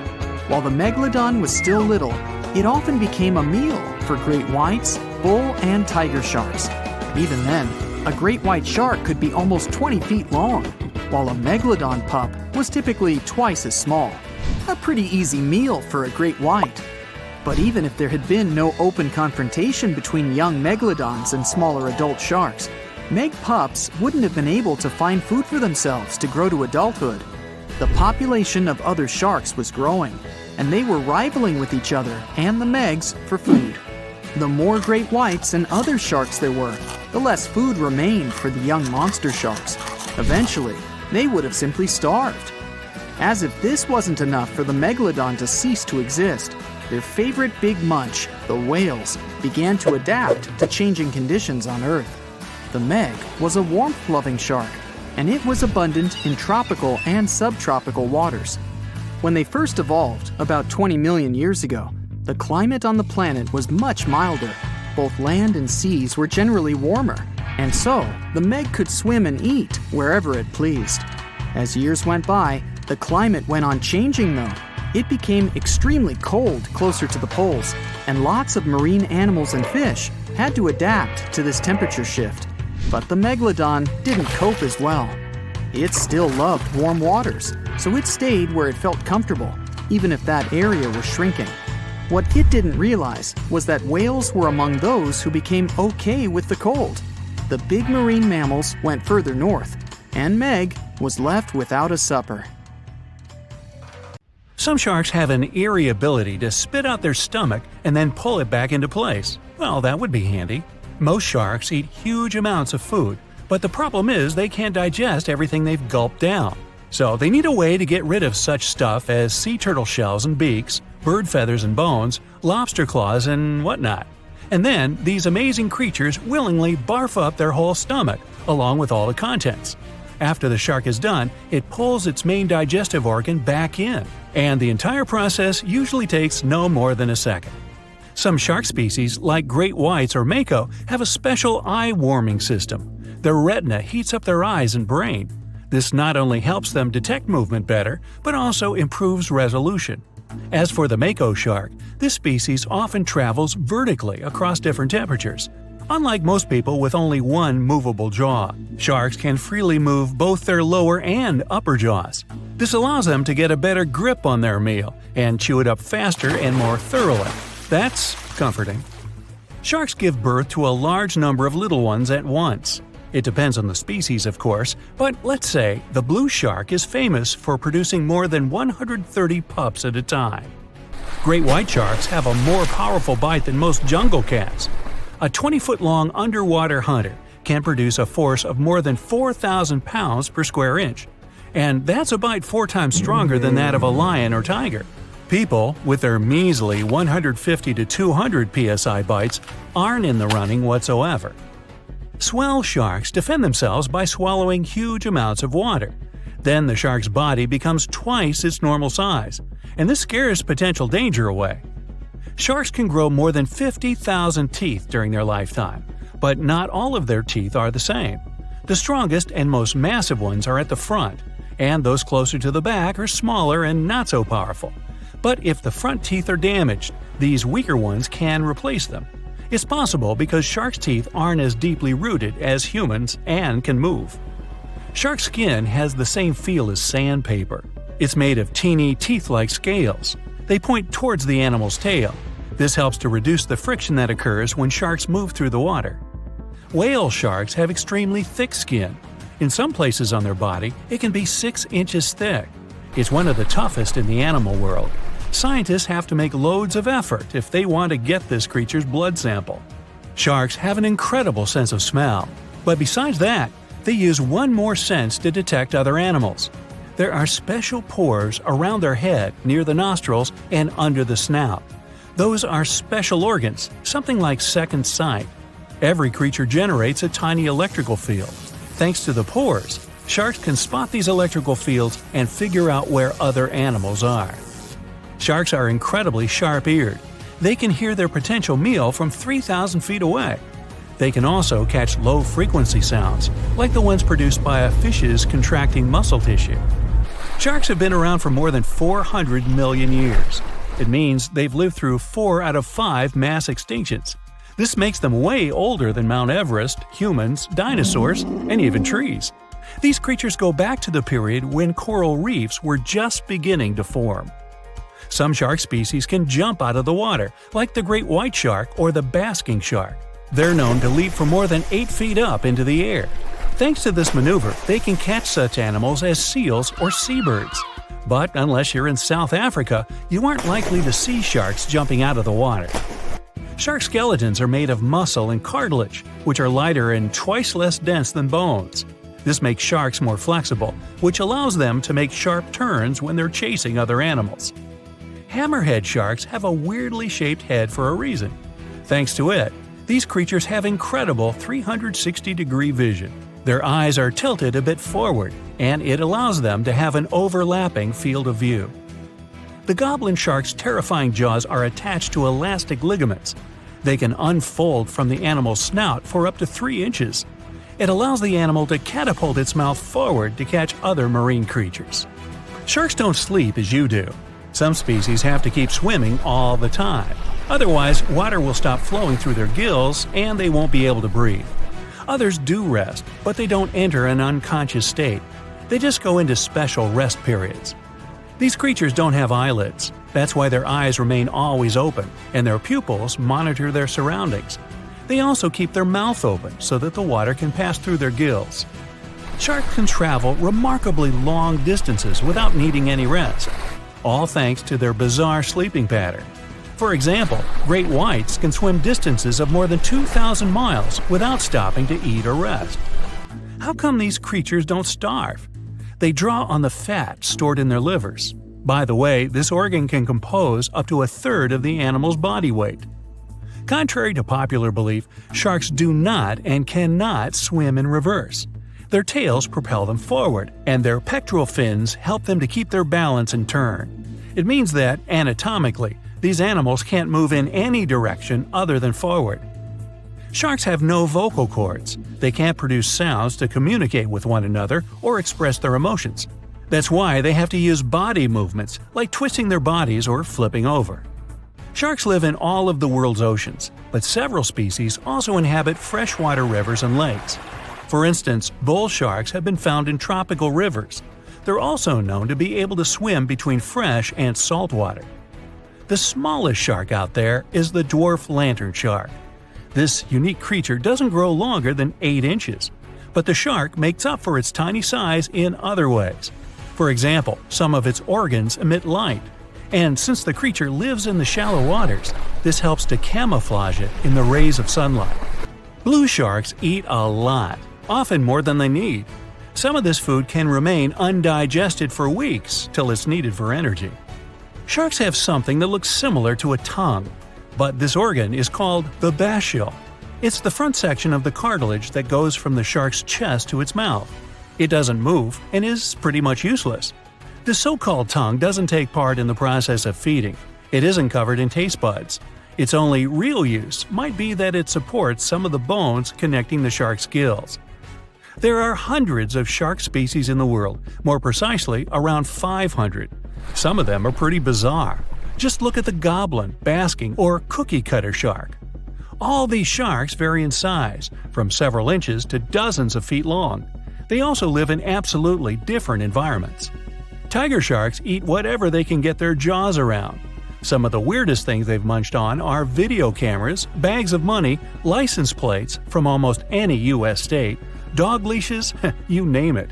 While the Megalodon was still little, it often became a meal for great whites, bull, and tiger sharks. Even then, a great white shark could be almost 20 feet long, while a Megalodon pup was typically twice as small. A pretty easy meal for a great white. But even if there had been no open confrontation between young Megalodons and smaller adult sharks, Meg pups wouldn't have been able to find food for themselves to grow to adulthood. The population of other sharks was growing, and they were rivaling with each other and the Megs for food. The more great whites and other sharks there were, the less food remained for the young monster sharks. Eventually, they would have simply starved. As if this wasn't enough for the Megalodon to cease to exist, their favorite big munch, the whales, began to adapt to changing conditions on Earth. The Meg was a warmth-loving shark, and it was abundant in tropical and subtropical waters. When they first evolved, about 20 million years ago, the climate on the planet was much milder. Both land and seas were generally warmer, and so the Meg could swim and eat wherever it pleased. As years went by, the climate went on changing though. It became extremely cold closer to the poles, and lots of marine animals and fish had to adapt to this temperature shift. But the Megalodon didn't cope as well. It still loved warm waters, so it stayed where it felt comfortable, even if that area was shrinking. What it didn't realize was that whales were among those who became okay with the cold. The big marine mammals went further north, and Meg was left without a supper. Some sharks have an eerie ability to spit out their stomach and then pull it back into place. Well, that would be handy. Most sharks eat huge amounts of food, but the problem is they can't digest everything they've gulped down. So they need a way to get rid of such stuff as sea turtle shells and beaks, bird feathers and bones, lobster claws and whatnot. And then these amazing creatures willingly barf up their whole stomach, along with all the contents. After the shark is done, it pulls its main digestive organ back in, and the entire process usually takes no more than a second. Some shark species, like great whites or mako, have a special eye-warming system. Their retina heats up their eyes and brain. This not only helps them detect movement better, but also improves resolution. As for the mako shark, this species often travels vertically across different temperatures. Unlike most people with only one movable jaw, sharks can freely move both their lower and upper jaws. This allows them to get a better grip on their meal and chew it up faster and more thoroughly. That's comforting. Sharks give birth to a large number of little ones at once. It depends on the species, of course, but let's say the blue shark is famous for producing more than 130 pups at a time. Great white sharks have a more powerful bite than most jungle cats. A 20-foot-long underwater hunter can produce a force of more than 4,000 pounds per square inch. And that's a bite 4 times stronger than that of a lion or tiger. People, with their measly 150 to 200 psi bites, aren't in the running whatsoever. Swell sharks defend themselves by swallowing huge amounts of water. Then the shark's body becomes twice its normal size, and this scares potential danger away. Sharks can grow more than 50,000 teeth during their lifetime, but not all of their teeth are the same. The strongest and most massive ones are at the front, and those closer to the back are smaller and not so powerful. But if the front teeth are damaged, these weaker ones can replace them. It's possible because sharks' teeth aren't as deeply rooted as humans and can move. Shark skin has the same feel as sandpaper. It's made of teeny, teeth-like scales. They point towards the animal's tail. This helps to reduce the friction that occurs when sharks move through the water. Whale sharks have extremely thick skin. In some places on their body, it can be 6 inches thick. It's one of the toughest in the animal world. Scientists have to make loads of effort if they want to get this creature's blood sample. Sharks have an incredible sense of smell, but besides that, they use one more sense to detect other animals. There are special pores around their head, near the nostrils, and under the snout. Those are special organs, something like second sight. Every creature generates a tiny electrical field. Thanks to the pores, sharks can spot these electrical fields and figure out where other animals are. Sharks are incredibly sharp-eared. They can hear their potential meal from 3,000 feet away. They can also catch low-frequency sounds, like the ones produced by a fish's contracting muscle tissue. Sharks have been around for more than 400 million years. It means they've lived through 4 out of 5 mass extinctions. This makes them way older than Mount Everest, humans, dinosaurs, and even trees. These creatures go back to the period when coral reefs were just beginning to form. Some shark species can jump out of the water, like the great white shark or the basking shark. They're known to leap from more than 8 feet up into the air. Thanks to this maneuver, they can catch such animals as seals or seabirds. But unless you're in South Africa, you aren't likely to see sharks jumping out of the water. Shark skeletons are made of muscle and cartilage, which are lighter and twice less dense than bones. This makes sharks more flexible, which allows them to make sharp turns when they're chasing other animals. Hammerhead sharks have a weirdly shaped head for a reason. Thanks to it, these creatures have incredible 360-degree vision. Their eyes are tilted a bit forward, and it allows them to have an overlapping field of view. The goblin shark's terrifying jaws are attached to elastic ligaments. They can unfold from the animal's snout for up to 3 inches. It allows the animal to catapult its mouth forward to catch other marine creatures. Sharks don't sleep as you do. Some species have to keep swimming all the time. Otherwise, water will stop flowing through their gills and they won't be able to breathe. Others do rest, but they don't enter an unconscious state. They just go into special rest periods. These creatures don't have eyelids. That's why their eyes remain always open, and their pupils monitor their surroundings. They also keep their mouth open so that the water can pass through their gills. Sharks can travel remarkably long distances without needing any rest, all thanks to their bizarre sleeping pattern. For example, great whites can swim distances of more than 2,000 miles without stopping to eat or rest. How come these creatures don't starve? They draw on the fat stored in their livers. By the way, this organ can compose up to 1/3 of the animal's body weight. Contrary to popular belief, sharks do not and cannot swim in reverse. Their tails propel them forward, and their pectoral fins help them to keep their balance and turn. It means that, anatomically, these animals can't move in any direction other than forward. Sharks have no vocal cords. They can't produce sounds to communicate with one another or express their emotions. That's why they have to use body movements, like twisting their bodies or flipping over. Sharks live in all of the world's oceans, but several species also inhabit freshwater rivers and lakes. For instance, bull sharks have been found in tropical rivers. They're also known to be able to swim between fresh and salt water. The smallest shark out there is the dwarf lantern shark. This unique creature doesn't grow longer than 8 inches, but the shark makes up for its tiny size in other ways. For example, some of its organs emit light, and since the creature lives in the shallow waters, this helps to camouflage it in the rays of sunlight. Blue sharks eat a lot, often more than they need. Some of this food can remain undigested for weeks till it's needed for energy. Sharks have something that looks similar to a tongue, but this organ is called the basial. It's the front section of the cartilage that goes from the shark's chest to its mouth. It doesn't move and is pretty much useless. The so-called tongue doesn't take part in the process of feeding. It isn't covered in taste buds. Its only real use might be that it supports some of the bones connecting the shark's gills. There are hundreds of shark species in the world, more precisely around 500. Some of them are pretty bizarre. Just look at the goblin, basking, or cookie-cutter shark. All these sharks vary in size, from several inches to dozens of feet long. They also live in absolutely different environments. Tiger sharks eat whatever they can get their jaws around. Some of the weirdest things they've munched on are video cameras, bags of money, license plates from almost any U.S. state, dog leashes, you name it.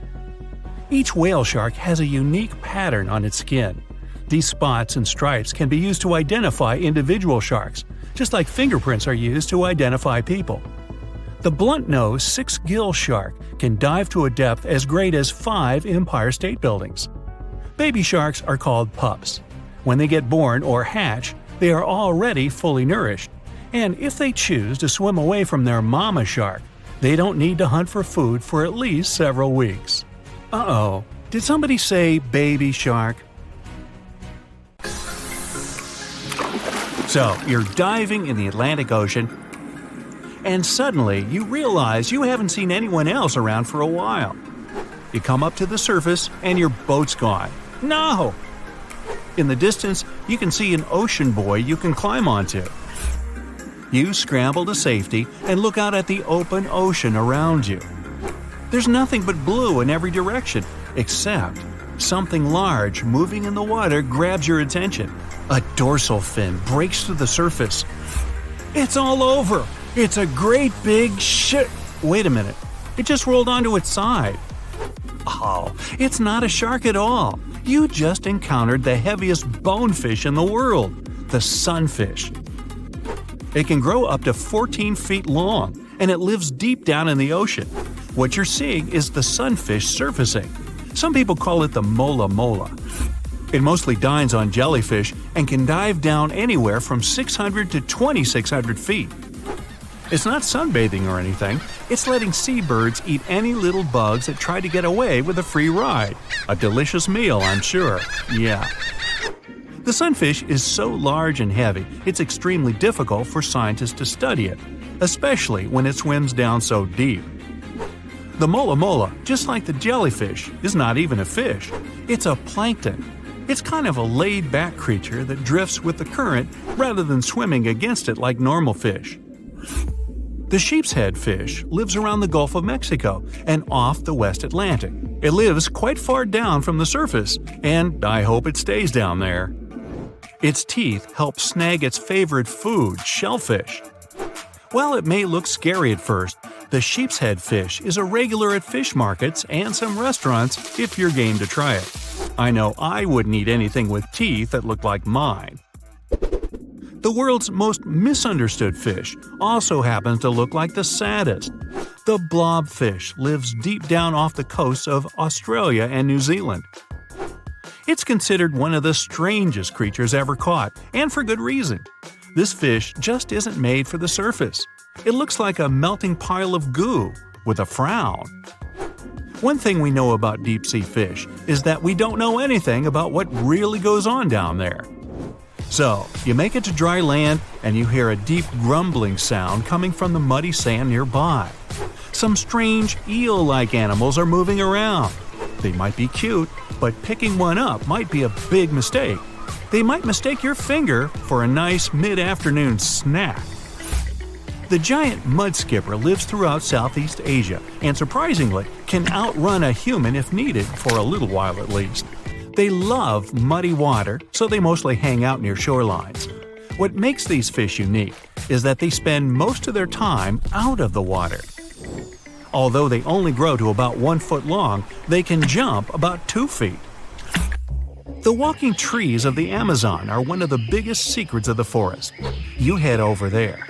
Each whale shark has a unique pattern on its skin. These spots and stripes can be used to identify individual sharks, just like fingerprints are used to identify people. The blunt-nosed six-gill shark can dive to a depth as great as 5 Empire State Buildings. Baby sharks are called pups. When they get born or hatch, they are already fully nourished. And if they choose to swim away from their mama shark, they don't need to hunt for food for at least several weeks. Uh-oh, did somebody say baby shark? So, you're diving in the Atlantic Ocean, and suddenly you realize you haven't seen anyone else around for a while. You come up to the surface and your boat's gone. No! In the distance, you can see an ocean buoy you can climb onto. You scramble to safety and look out at the open ocean around you. There's nothing but blue in every direction, except something large moving in the water grabs your attention. A dorsal fin breaks through the surface. It's all over! It's a great big shit. Wait a minute. It just rolled onto its side. Oh, it's not a shark at all. You just encountered the heaviest bonefish in the world, the sunfish. It can grow up to 14 feet long, and it lives deep down in the ocean. What you're seeing is the sunfish surfacing. Some people call it the mola mola. It mostly dines on jellyfish and can dive down anywhere from 600 to 2,600 feet. It's not sunbathing or anything, it's letting seabirds eat any little bugs that try to get away with a free ride. A delicious meal, I'm sure. Yeah. The sunfish is so large and heavy, it's extremely difficult for scientists to study it, especially when it swims down so deep. The mola mola, just like the jellyfish, is not even a fish. It's a plankton. It's kind of a laid-back creature that drifts with the current rather than swimming against it like normal fish. The sheep's head fish lives around the Gulf of Mexico and off the West Atlantic. It lives quite far down from the surface, and I hope it stays down there. Its teeth help snag its favorite food, shellfish. While it may look scary at first, the sheep's head fish is a regular at fish markets and some restaurants if you're game to try it. I know I wouldn't eat anything with teeth that looked like mine. The world's most misunderstood fish also happens to look like the saddest. The blobfish lives deep down off the coasts of Australia and New Zealand. It's considered one of the strangest creatures ever caught, and for good reason. This fish just isn't made for the surface. It looks like a melting pile of goo, with a frown. One thing we know about deep-sea fish is that we don't know anything about what really goes on down there. So, you make it to dry land and you hear a deep grumbling sound coming from the muddy sand nearby. Some strange eel-like animals are moving around. They might be cute, but picking one up might be a big mistake. They might mistake your finger for a nice mid-afternoon snack. The giant mud skipper lives throughout Southeast Asia and, surprisingly, can outrun a human if needed for a little while at least. They love muddy water, so they mostly hang out near shorelines. What makes these fish unique is that they spend most of their time out of the water. Although they only grow to about 1 foot long, they can jump about 2 feet. The walking trees of the Amazon are one of the biggest secrets of the forest. You head over there.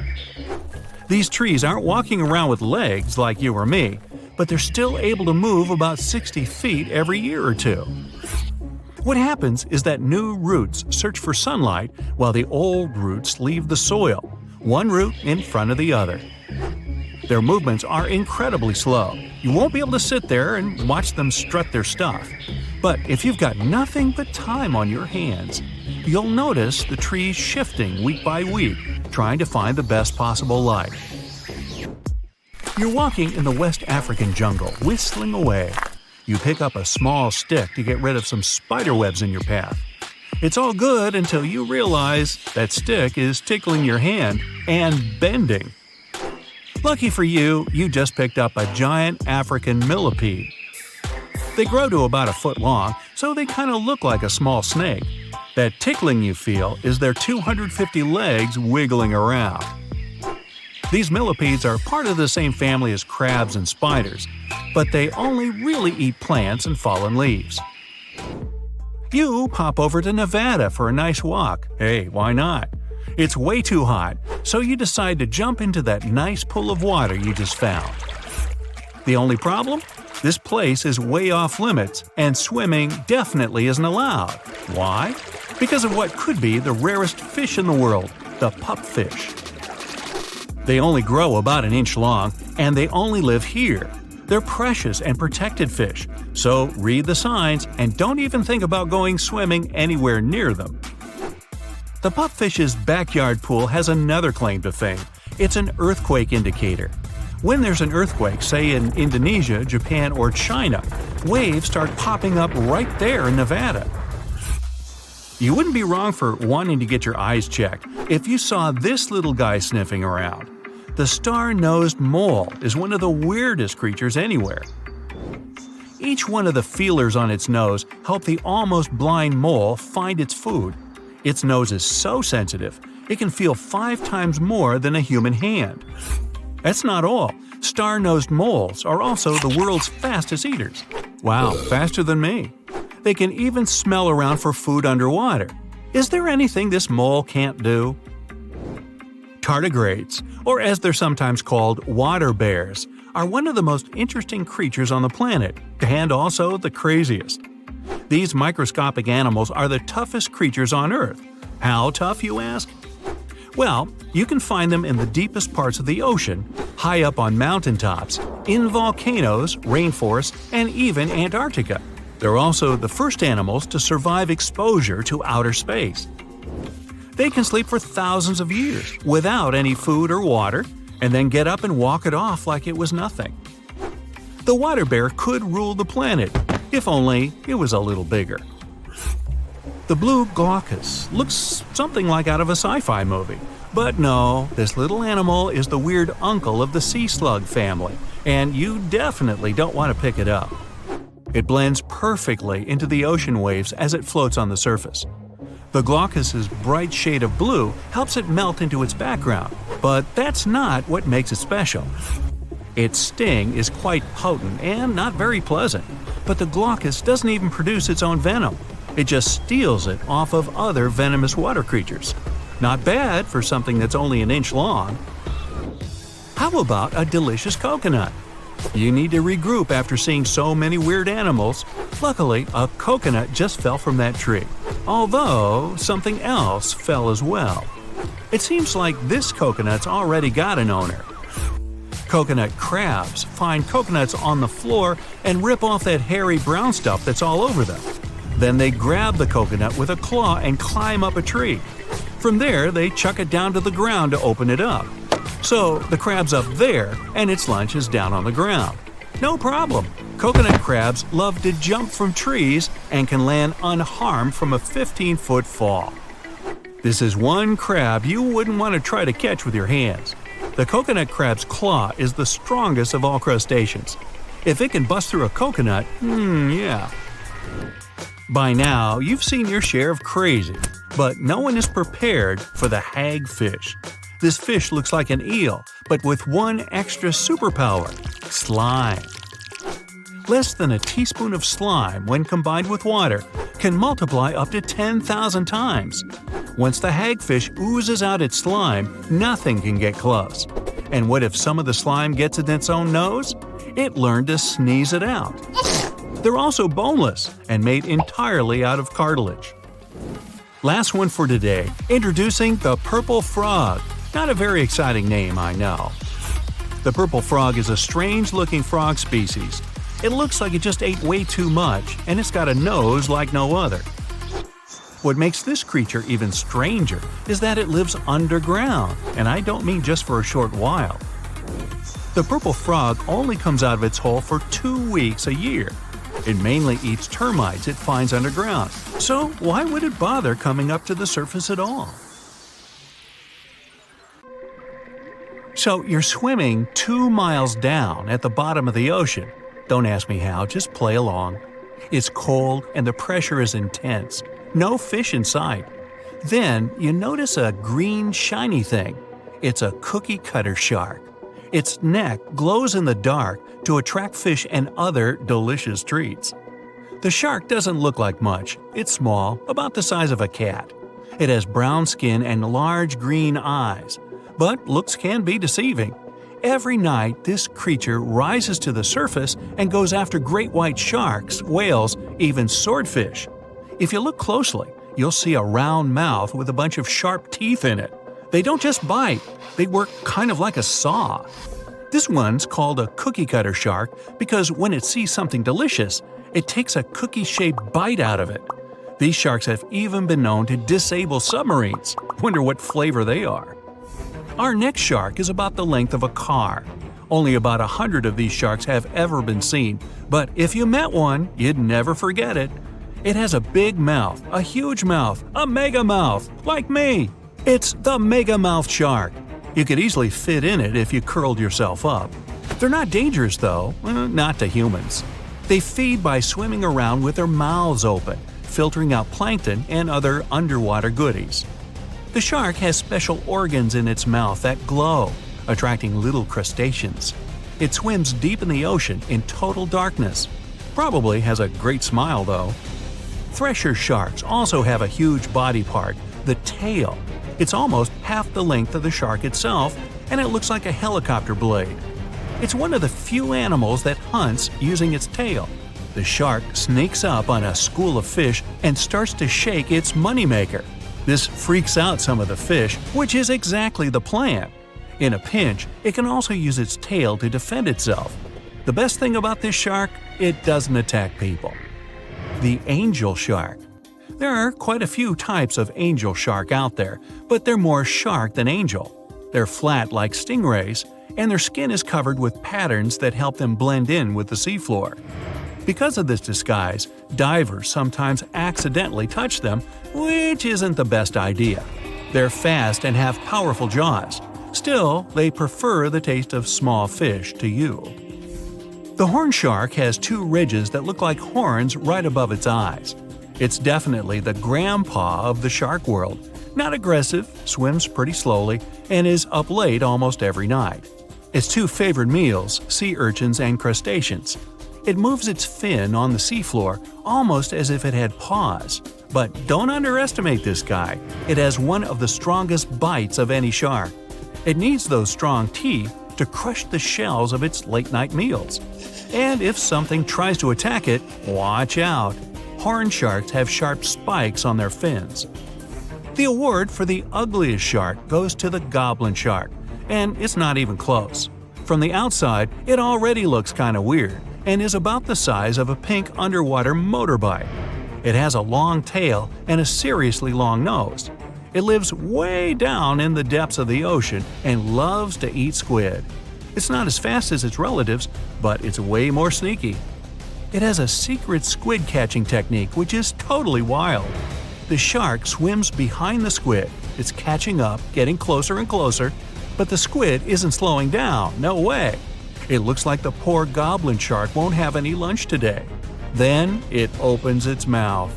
These trees aren't walking around with legs like you or me, but they're still able to move about 60 feet every year or two. What happens is that new roots search for sunlight while the old roots leave the soil, one root in front of the other. Their movements are incredibly slow. You won't be able to sit there and watch them strut their stuff. But if you've got nothing but time on your hands, you'll notice the trees shifting week by week, trying to find the best possible light. You're walking in the West African jungle, whistling away. You pick up a small stick to get rid of some spider webs in your path. It's all good until you realize that stick is tickling your hand and bending. Lucky for you, you just picked up a giant African millipede. They grow to about a foot long, so they kind of look like a small snake. That tickling you feel is their 250 legs wiggling around. These millipedes are part of the same family as crabs and spiders, but they only really eat plants and fallen leaves. You pop over to Nevada for a nice walk. Hey, why not? It's way too hot, so you decide to jump into that nice pool of water you just found. The only problem? This place is way off limits, and swimming definitely isn't allowed. Why? Because of what could be the rarest fish in the world, the pupfish. They only grow about an inch long, and they only live here. They're precious and protected fish, so read the signs and don't even think about going swimming anywhere near them. The pupfish's backyard pool has another claim to fame. It's an earthquake indicator. When there's an earthquake, say in Indonesia, Japan, or China, waves start popping up right there in Nevada. You wouldn't be wrong for wanting to get your eyes checked if you saw this little guy sniffing around. The star-nosed mole is one of the weirdest creatures anywhere. Each one of the feelers on its nose help the almost blind mole find its food. Its nose is so sensitive, it can feel 5 times more than a human hand. That's not all. Star-nosed moles are also the world's fastest eaters. Wow, faster than me. They can even smell around for food underwater. Is there anything this mole can't do? Tardigrades, or as they're sometimes called, water bears, are one of the most interesting creatures on the planet, and also the craziest. These microscopic animals are the toughest creatures on Earth. How tough, you ask? Well, you can find them in the deepest parts of the ocean, high up on mountaintops, in volcanoes, rainforests, and even Antarctica. They're also the first animals to survive exposure to outer space. They can sleep for thousands of years without any food or water, and then get up and walk it off like it was nothing. The water bear could rule the planet, if only it was a little bigger. The blue glaucus looks something like out of a sci-fi movie. But no, this little animal is the weird uncle of the sea slug family, and you definitely don't want to pick it up. It blends perfectly into the ocean waves as it floats on the surface. The glaucus's bright shade of blue helps it melt into its background, but that's not what makes it special. Its sting is quite potent and not very pleasant, but the glaucus doesn't even produce its own venom. It just steals it off of other venomous water creatures. Not bad for something that's only an inch long. How about a delicious coconut? You need to regroup after seeing so many weird animals. Luckily, a coconut just fell from that tree, although something else fell as well. It seems like this coconut's already got an owner. Coconut crabs find coconuts on the floor and rip off that hairy brown stuff that's all over them. Then they grab the coconut with a claw and climb up a tree. From there, they chuck it down to the ground to open it up. So the crab's up there and its lunch is down on the ground. No problem. Coconut crabs love to jump from trees and can land unharmed from a 15-foot fall. This is one crab you wouldn't want to try to catch with your hands. The coconut crab's claw is the strongest of all crustaceans. If it can bust through a coconut, yeah. By now, you've seen your share of crazy, but no one is prepared for the hagfish. This fish looks like an eel, but with one extra superpower: slime. Less than a teaspoon of slime, when combined with water, can multiply up to 10,000 times. Once the hagfish oozes out its slime, nothing can get close. And what if some of the slime gets in its own nose? It learned to sneeze it out. They're also boneless and made entirely out of cartilage. Last one for today, introducing the purple frog. Not a very exciting name, I know. The purple frog is a strange-looking frog species. It looks like it just ate way too much, and it's got a nose like no other. What makes this creature even stranger is that it lives underground, and I don't mean just for a short while. The purple frog only comes out of its hole for 2 weeks a year. It mainly eats termites it finds underground, so why would it bother coming up to the surface at all? So you're swimming 2 miles down at the bottom of the ocean. Don't ask me how, just play along. It's cold and the pressure is intense. No fish in sight. Then you notice a green shiny thing. It's a cookie cutter shark. Its neck glows in the dark to attract fish and other delicious treats. The shark doesn't look like much. It's small, about the size of a cat. It has brown skin and large green eyes. But looks can be deceiving. Every night, this creature rises to the surface and goes after great white sharks, whales, even swordfish. If you look closely, you'll see a round mouth with a bunch of sharp teeth in it. They don't just bite, they work kind of like a saw. This one's called a cookie cutter shark because when it sees something delicious, it takes a cookie-shaped bite out of it. These sharks have even been known to disable submarines. Wonder what flavor they are. Our next shark is about the length of a car. Only about 100 of these sharks have ever been seen, but if you met one, you'd never forget it. It has a big mouth, a huge mouth, a mega mouth, like me. It's the mega-mouthed shark. You could easily fit in it if you curled yourself up. They're not dangerous though, not to humans. They feed by swimming around with their mouths open, filtering out plankton and other underwater goodies. The shark has special organs in its mouth that glow, attracting little crustaceans. It swims deep in the ocean in total darkness. Probably has a great smile though. Thresher sharks also have a huge body part, the tail. It's almost half the length of the shark itself, and it looks like a helicopter blade. It's one of the few animals that hunts using its tail. The shark sneaks up on a school of fish and starts to shake its moneymaker. This freaks out some of the fish, which is exactly the plan. In a pinch, it can also use its tail to defend itself. The best thing about this shark, it doesn't attack people. The angel shark. There are quite a few types of angel shark out there, but they're more shark than angel. They're flat like stingrays, and their skin is covered with patterns that help them blend in with the seafloor. Because of this disguise, divers sometimes accidentally touch them, which isn't the best idea. They're fast and have powerful jaws. Still, they prefer the taste of small fish to you. The horn shark has 2 ridges that look like horns right above its eyes. It's definitely the grandpa of the shark world. Not aggressive, swims pretty slowly, and is up late almost every night. Its 2 favorite meals, sea urchins and crustaceans. It moves its fin on the seafloor almost as if it had paws. But don't underestimate this guy. It has one of the strongest bites of any shark. It needs those strong teeth to crush the shells of its late-night meals. And if something tries to attack it, watch out. Horn sharks have sharp spikes on their fins. The award for the ugliest shark goes to the goblin shark, and it's not even close. From the outside, it already looks kinda weird, and is about the size of a pink underwater motorbike. It has a long tail and a seriously long nose. It lives way down in the depths of the ocean and loves to eat squid. It's not as fast as its relatives, but it's way more sneaky. It has a secret squid catching technique which is totally wild. The shark swims behind the squid. It's catching up, getting closer and closer, but the squid isn't slowing down, no way. It looks like the poor goblin shark won't have any lunch today. Then it opens its mouth.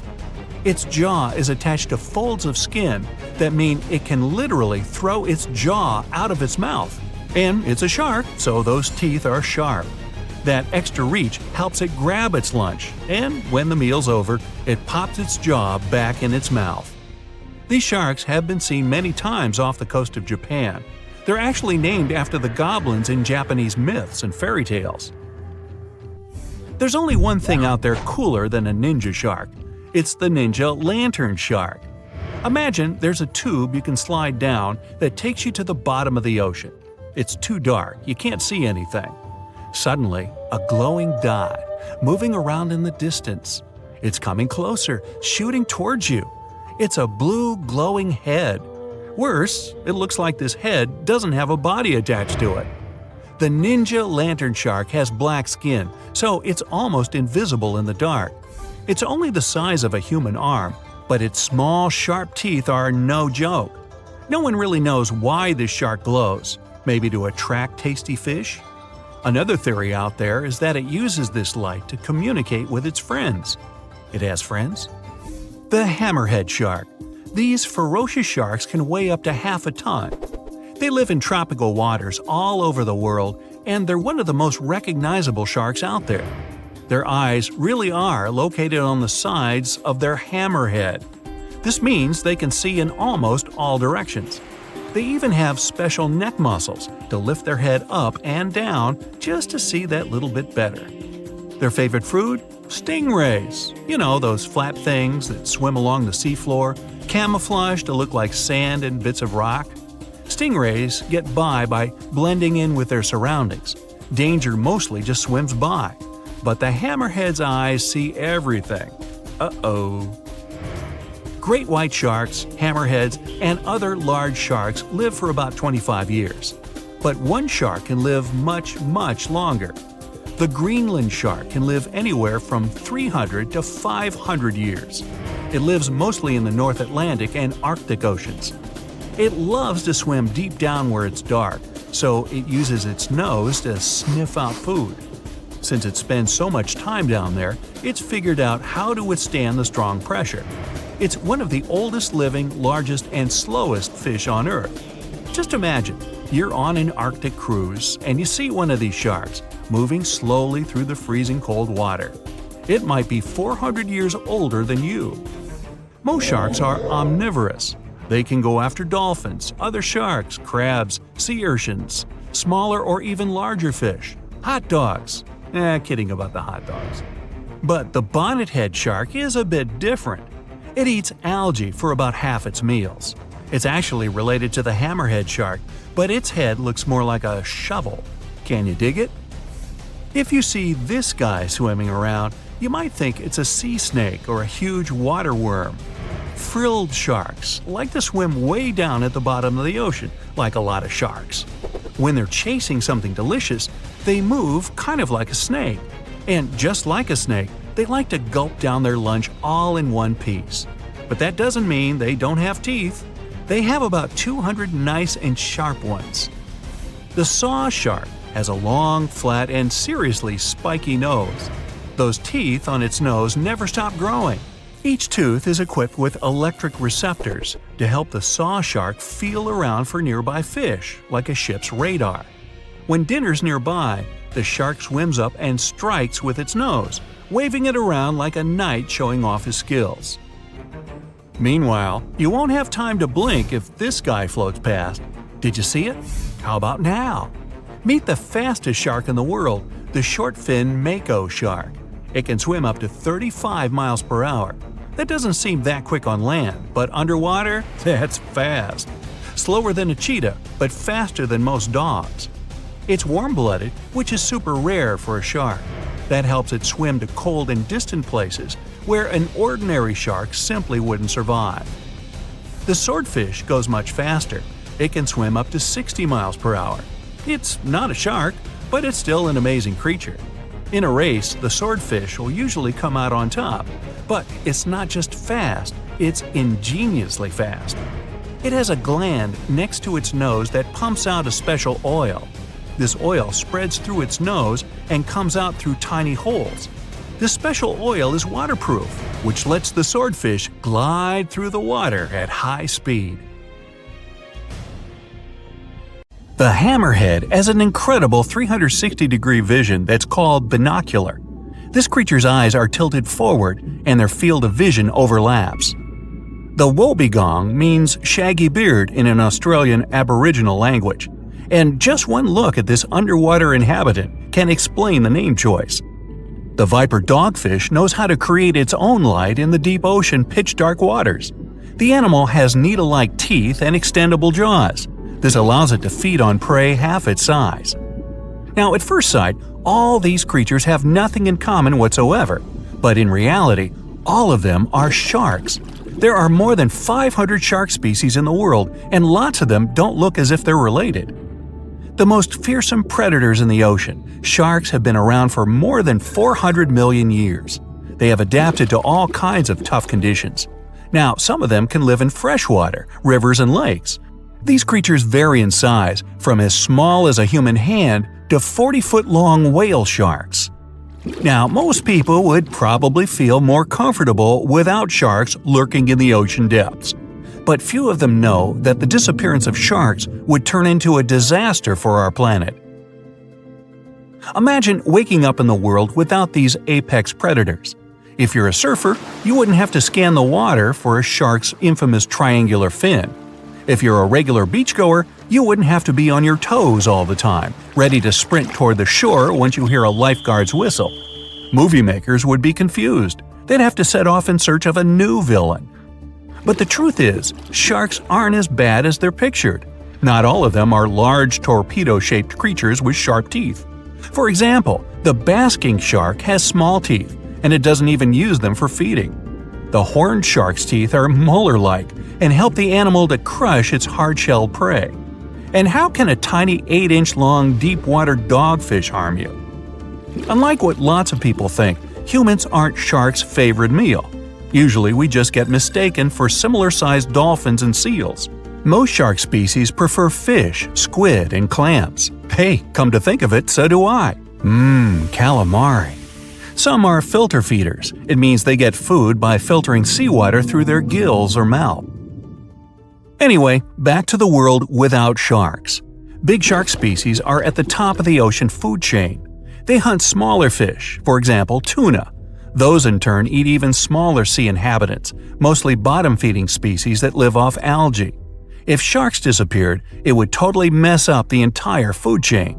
Its jaw is attached to folds of skin that mean it can literally throw its jaw out of its mouth. And it's a shark, so those teeth are sharp. That extra reach helps it grab its lunch, and when the meal's over, it pops its jaw back in its mouth. These sharks have been seen many times off the coast of Japan. They're actually named after the goblins in Japanese myths and fairy tales. There's only one thing out there cooler than a ninja shark. It's the ninja lantern shark. Imagine there's a tube you can slide down that takes you to the bottom of the ocean. It's too dark, you can't see anything. Suddenly, a glowing dot, moving around in the distance. It's coming closer, shooting towards you. It's a blue glowing head. Worse, it looks like this head doesn't have a body attached to it. The ninja lantern shark has black skin, so it's almost invisible in the dark. It's only the size of a human arm, but its small, sharp teeth are no joke. No one really knows why this shark glows. Maybe to attract tasty fish? Another theory out there is that it uses this light to communicate with its friends. It has friends? The hammerhead shark. These ferocious sharks can weigh up to half a ton. They live in tropical waters all over the world, and they're one of the most recognizable sharks out there. Their eyes really are located on the sides of their hammerhead. This means they can see in almost all directions. They even have special neck muscles to lift their head up and down just to see that little bit better. Their favorite food? Stingrays. You know, those flat things that swim along the seafloor, camouflaged to look like sand and bits of rock. Stingrays get by blending in with their surroundings. Danger mostly just swims by. But the hammerhead's eyes see everything. Uh-oh. Great white sharks, hammerheads, and other large sharks live for about 25 years. But one shark can live much, much longer. The Greenland shark can live anywhere from 300 to 500 years. It lives mostly in the North Atlantic and Arctic oceans. It loves to swim deep down where it's dark, so it uses its nose to sniff out food. Since it spends so much time down there, it's figured out how to withstand the strong pressure. It's one of the oldest living, largest, and slowest fish on Earth. Just imagine, you're on an Arctic cruise and you see one of these sharks moving slowly through the freezing cold water. It might be 400 years older than you. Most sharks are omnivorous. They can go after dolphins, other sharks, crabs, sea urchins, smaller or even larger fish, hot dogs. Kidding about the hot dogs. But the bonnethead shark is a bit different. It eats algae for about half its meals. It's actually related to the hammerhead shark, but its head looks more like a shovel. Can you dig it? If you see this guy swimming around, you might think it's a sea snake or a huge water worm. Frilled sharks like to swim way down at the bottom of the ocean, like a lot of sharks. When they're chasing something delicious, they move kind of like a snake. And just like a snake, they like to gulp down their lunch all in one piece. But that doesn't mean they don't have teeth. They have about 200 nice and sharp ones. The saw shark has a long, flat, and seriously spiky nose. Those teeth on its nose never stop growing. Each tooth is equipped with electric receptors to help the saw shark feel around for nearby fish, like a ship's radar. When dinner's nearby, the shark swims up and strikes with its nose, waving it around like a knight showing off his skills. Meanwhile, you won't have time to blink if this guy floats past. Did you see it? How about now? Meet the fastest shark in the world, the short-fin mako shark. It can swim up to 35 miles per hour. That doesn't seem that quick on land, but underwater, that's fast. Slower than a cheetah, but faster than most dogs. It's warm-blooded, which is super rare for a shark. That helps it swim to cold and distant places where an ordinary shark simply wouldn't survive. The swordfish goes much faster. It can swim up to 60 miles per hour. It's not a shark, but it's still an amazing creature. In a race, the swordfish will usually come out on top, but it's not just fast, it's ingeniously fast. It has a gland next to its nose that pumps out a special oil. This oil spreads through its nose and comes out through tiny holes. This special oil is waterproof, which lets the swordfish glide through the water at high speed. The hammerhead has an incredible 360-degree vision that's called binocular. This creature's eyes are tilted forward and their field of vision overlaps. The wobbegong means shaggy beard in an Australian Aboriginal language, and just one look at this underwater inhabitant can explain the name choice. The viper dogfish knows how to create its own light in the deep ocean pitch-dark waters. The animal has needle-like teeth and extendable jaws. This allows it to feed on prey half its size. Now, at first sight, all these creatures have nothing in common whatsoever, but in reality, all of them are sharks. There are more than 500 shark species in the world, and lots of them don't look as if they're related. The most fearsome predators in the ocean, sharks have been around for more than 400 million years. They have adapted to all kinds of tough conditions. Now, some of them can live in freshwater, rivers, and lakes. These creatures vary in size, from as small as a human hand to 40-foot-long whale sharks. Now, most people would probably feel more comfortable without sharks lurking in the ocean depths. But few of them know that the disappearance of sharks would turn into a disaster for our planet. Imagine waking up in the world without these apex predators. If you're a surfer, you wouldn't have to scan the water for a shark's infamous triangular fin. If you're a regular beachgoer, you wouldn't have to be on your toes all the time, ready to sprint toward the shore once you hear a lifeguard's whistle. Movie makers would be confused. They'd have to set off in search of a new villain. But the truth is, sharks aren't as bad as they're pictured. Not all of them are large torpedo-shaped creatures with sharp teeth. For example, the basking shark has small teeth, and it doesn't even use them for feeding. The horned shark's teeth are molar-like and help the animal to crush its hard-shelled prey. And how can a tiny 8-inch-long deep-water dogfish harm you? Unlike what lots of people think, humans aren't sharks' favorite meal. Usually we just get mistaken for similar-sized dolphins and seals. Most shark species prefer fish, squid, and clams. Hey, come to think of it, so do I. Calamari. Some are filter feeders. It means they get food by filtering seawater through their gills or mouth. Anyway, back to the world without sharks. Big shark species are at the top of the ocean food chain. They hunt smaller fish, for example tuna. Those in turn eat even smaller sea inhabitants, mostly bottom-feeding species that live off algae. If sharks disappeared, it would totally mess up the entire food chain.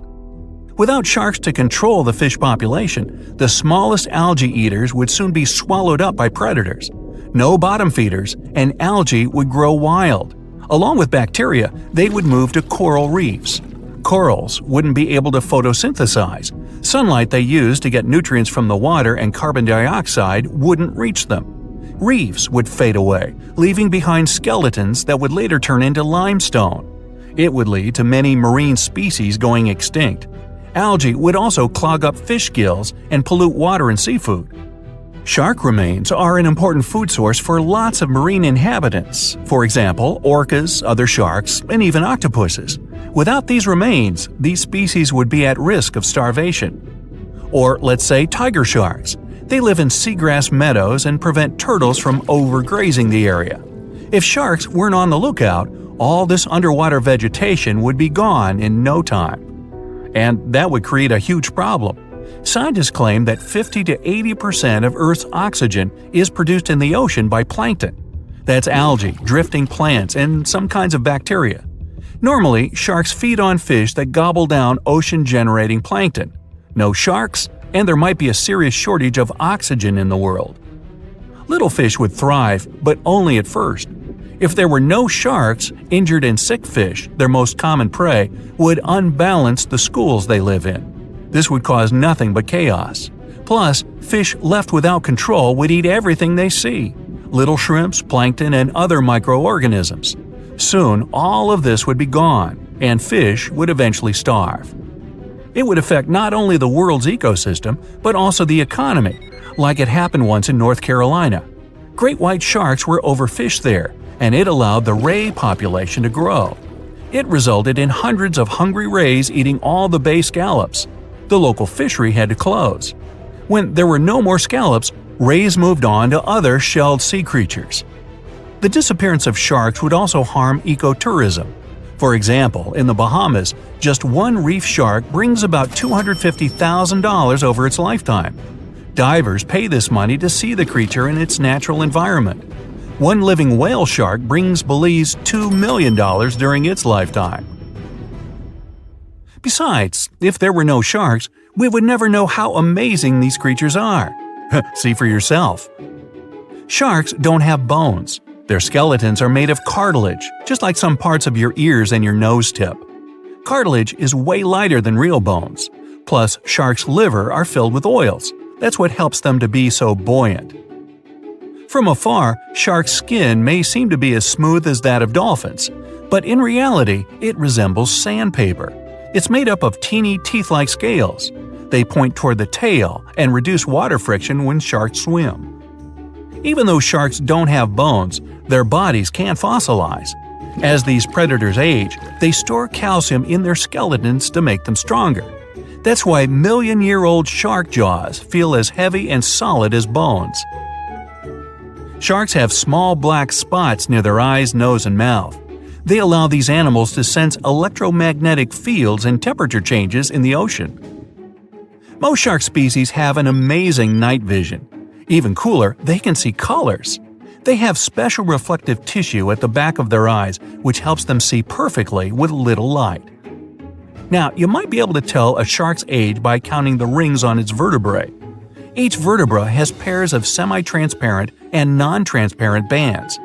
Without sharks to control the fish population, the smallest algae eaters would soon be swallowed up by predators. No bottom feeders, and algae would grow wild. Along with bacteria, they would move to coral reefs. Corals wouldn't be able to photosynthesize. Sunlight they use to get nutrients from the water and carbon dioxide wouldn't reach them. Reefs would fade away, leaving behind skeletons that would later turn into limestone. It would lead to many marine species going extinct. Algae would also clog up fish gills and pollute water and seafood. Shark remains are an important food source for lots of marine inhabitants, for example, orcas, other sharks, and even octopuses. Without these remains, these species would be at risk of starvation. Or let's say tiger sharks. They live in seagrass meadows and prevent turtles from overgrazing the area. If sharks weren't on the lookout, all this underwater vegetation would be gone in no time. And that would create a huge problem. Scientists claim that 50 to 80% of Earth's oxygen is produced in the ocean by plankton. That's algae, drifting plants, and some kinds of bacteria. Normally, sharks feed on fish that gobble down ocean-generating plankton. No sharks, and there might be a serious shortage of oxygen in the world. Little fish would thrive, but only at first. If there were no sharks, injured and sick fish, their most common prey, would unbalance the schools they live in. This would cause nothing but chaos. Plus, fish left without control would eat everything they see – little shrimps, plankton, and other microorganisms. Soon, all of this would be gone, and fish would eventually starve. It would affect not only the world's ecosystem, but also the economy, like it happened once in North Carolina. Great white sharks were overfished there, and it allowed the ray population to grow. It resulted in hundreds of hungry rays eating all the bay scallops. The local fishery had to close. When there were no more scallops, rays moved on to other shelled sea creatures. The disappearance of sharks would also harm ecotourism. For example, in the Bahamas, just one reef shark brings about $250,000 over its lifetime. Divers pay this money to see the creature in its natural environment. One living whale shark brings Belize $2 million during its lifetime. Besides, if there were no sharks, we would never know how amazing these creatures are. See for yourself. Sharks don't have bones. Their skeletons are made of cartilage, just like some parts of your ears and your nose tip. Cartilage is way lighter than real bones. Plus, sharks' liver are filled with oils. That's what helps them to be so buoyant. From afar, sharks' skin may seem to be as smooth as that of dolphins, but in reality, it resembles sandpaper. It's made up of teeny teeth-like scales. They point toward the tail and reduce water friction when sharks swim. Even though sharks don't have bones, their bodies can fossilize. As these predators age, they store calcium in their skeletons to make them stronger. That's why million-year-old shark jaws feel as heavy and solid as bones. Sharks have small black spots near their eyes, nose, and mouth. They allow these animals to sense electromagnetic fields and temperature changes in the ocean. Most shark species have an amazing night vision. Even cooler, they can see colors. They have special reflective tissue at the back of their eyes, which helps them see perfectly with little light. Now, you might be able to tell a shark's age by counting the rings on its vertebrae. Each vertebra has pairs of semi-transparent and non-transparent bands.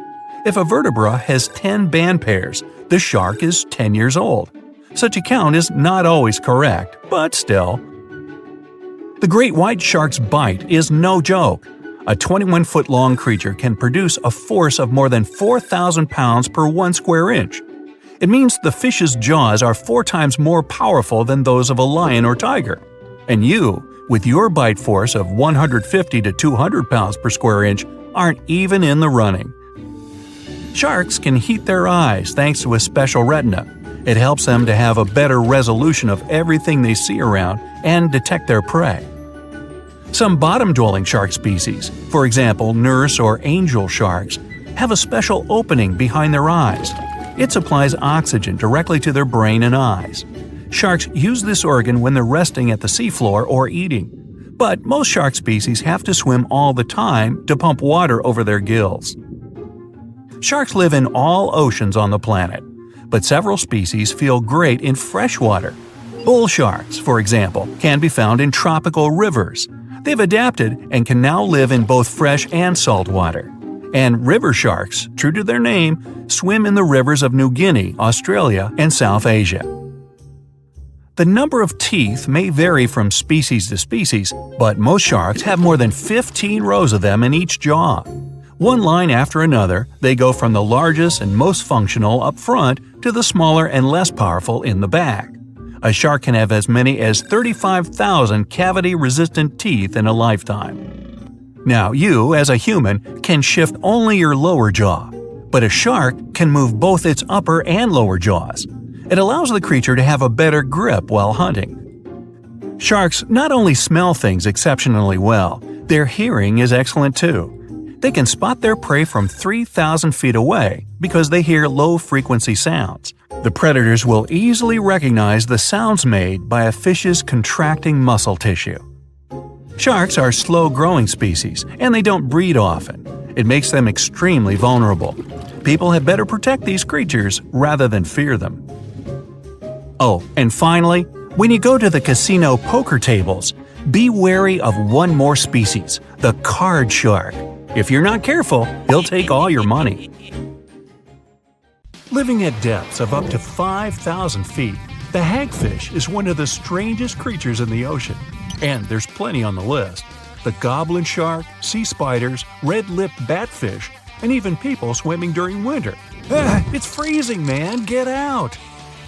If a vertebra has 10 band pairs, the shark is 10 years old. Such a count is not always correct, but still. The great white shark's bite is no joke. A 21-foot-long creature can produce a force of more than 4,000 pounds per 1 square inch. It means the fish's jaws are 4 times more powerful than those of a lion or tiger. And you, with your bite force of 150 to 200 pounds per square inch, aren't even in the running. Sharks can heat their eyes thanks to a special retina. It helps them to have a better resolution of everything they see around and detect their prey. Some bottom-dwelling shark species, for example nurse or angel sharks, have a special opening behind their eyes. It supplies oxygen directly to their brain and eyes. Sharks use this organ when they're resting at the seafloor or eating. But most shark species have to swim all the time to pump water over their gills. Sharks live in all oceans on the planet, but several species feel great in fresh water. Bull sharks, for example, can be found in tropical rivers. They've adapted and can now live in both fresh and salt water. And river sharks, true to their name, swim in the rivers of New Guinea, Australia, and South Asia. The number of teeth may vary from species to species, but most sharks have more than 15 rows of them in each jaw. One line after another, they go from the largest and most functional up front to the smaller and less powerful in the back. A shark can have as many as 35,000 cavity-resistant teeth in a lifetime. Now, you, as a human, can shift only your lower jaw, but a shark can move both its upper and lower jaws. It allows the creature to have a better grip while hunting. Sharks not only smell things exceptionally well, their hearing is excellent too. They can spot their prey from 3,000 feet away because they hear low-frequency sounds. The predators will easily recognize the sounds made by a fish's contracting muscle tissue. Sharks are slow-growing species, and they don't breed often. It makes them extremely vulnerable. People had better protect these creatures rather than fear them. Oh, and finally, when you go to the casino poker tables, be wary of one more species, the card shark. If you're not careful, he'll take all your money. Living at depths of up to 5,000 feet, the hagfish is one of the strangest creatures in the ocean. And there's plenty on the list. The goblin shark, sea spiders, red-lipped batfish, and even people swimming during winter. It's freezing, man! Get out!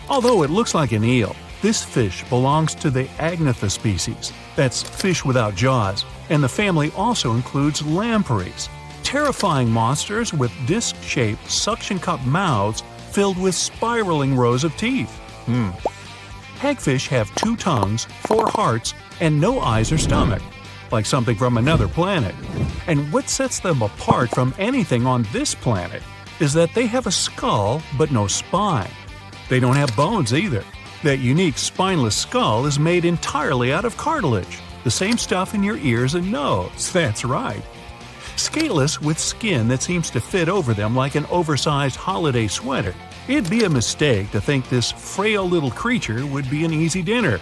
Although it looks like an eel, this fish belongs to the Agnatha species. That's fish without jaws, and the family also includes lampreys, terrifying monsters with disc-shaped suction-cup mouths filled with spiraling rows of teeth. Hagfish have 2 tongues, 4 hearts, and no eyes or stomach, like something from another planet. And what sets them apart from anything on this planet is that they have a skull but no spine. They don't have bones either. That unique spineless skull is made entirely out of cartilage, the same stuff in your ears and nose, that's right. Scaleless with skin that seems to fit over them like an oversized holiday sweater. It'd be a mistake to think this frail little creature would be an easy dinner.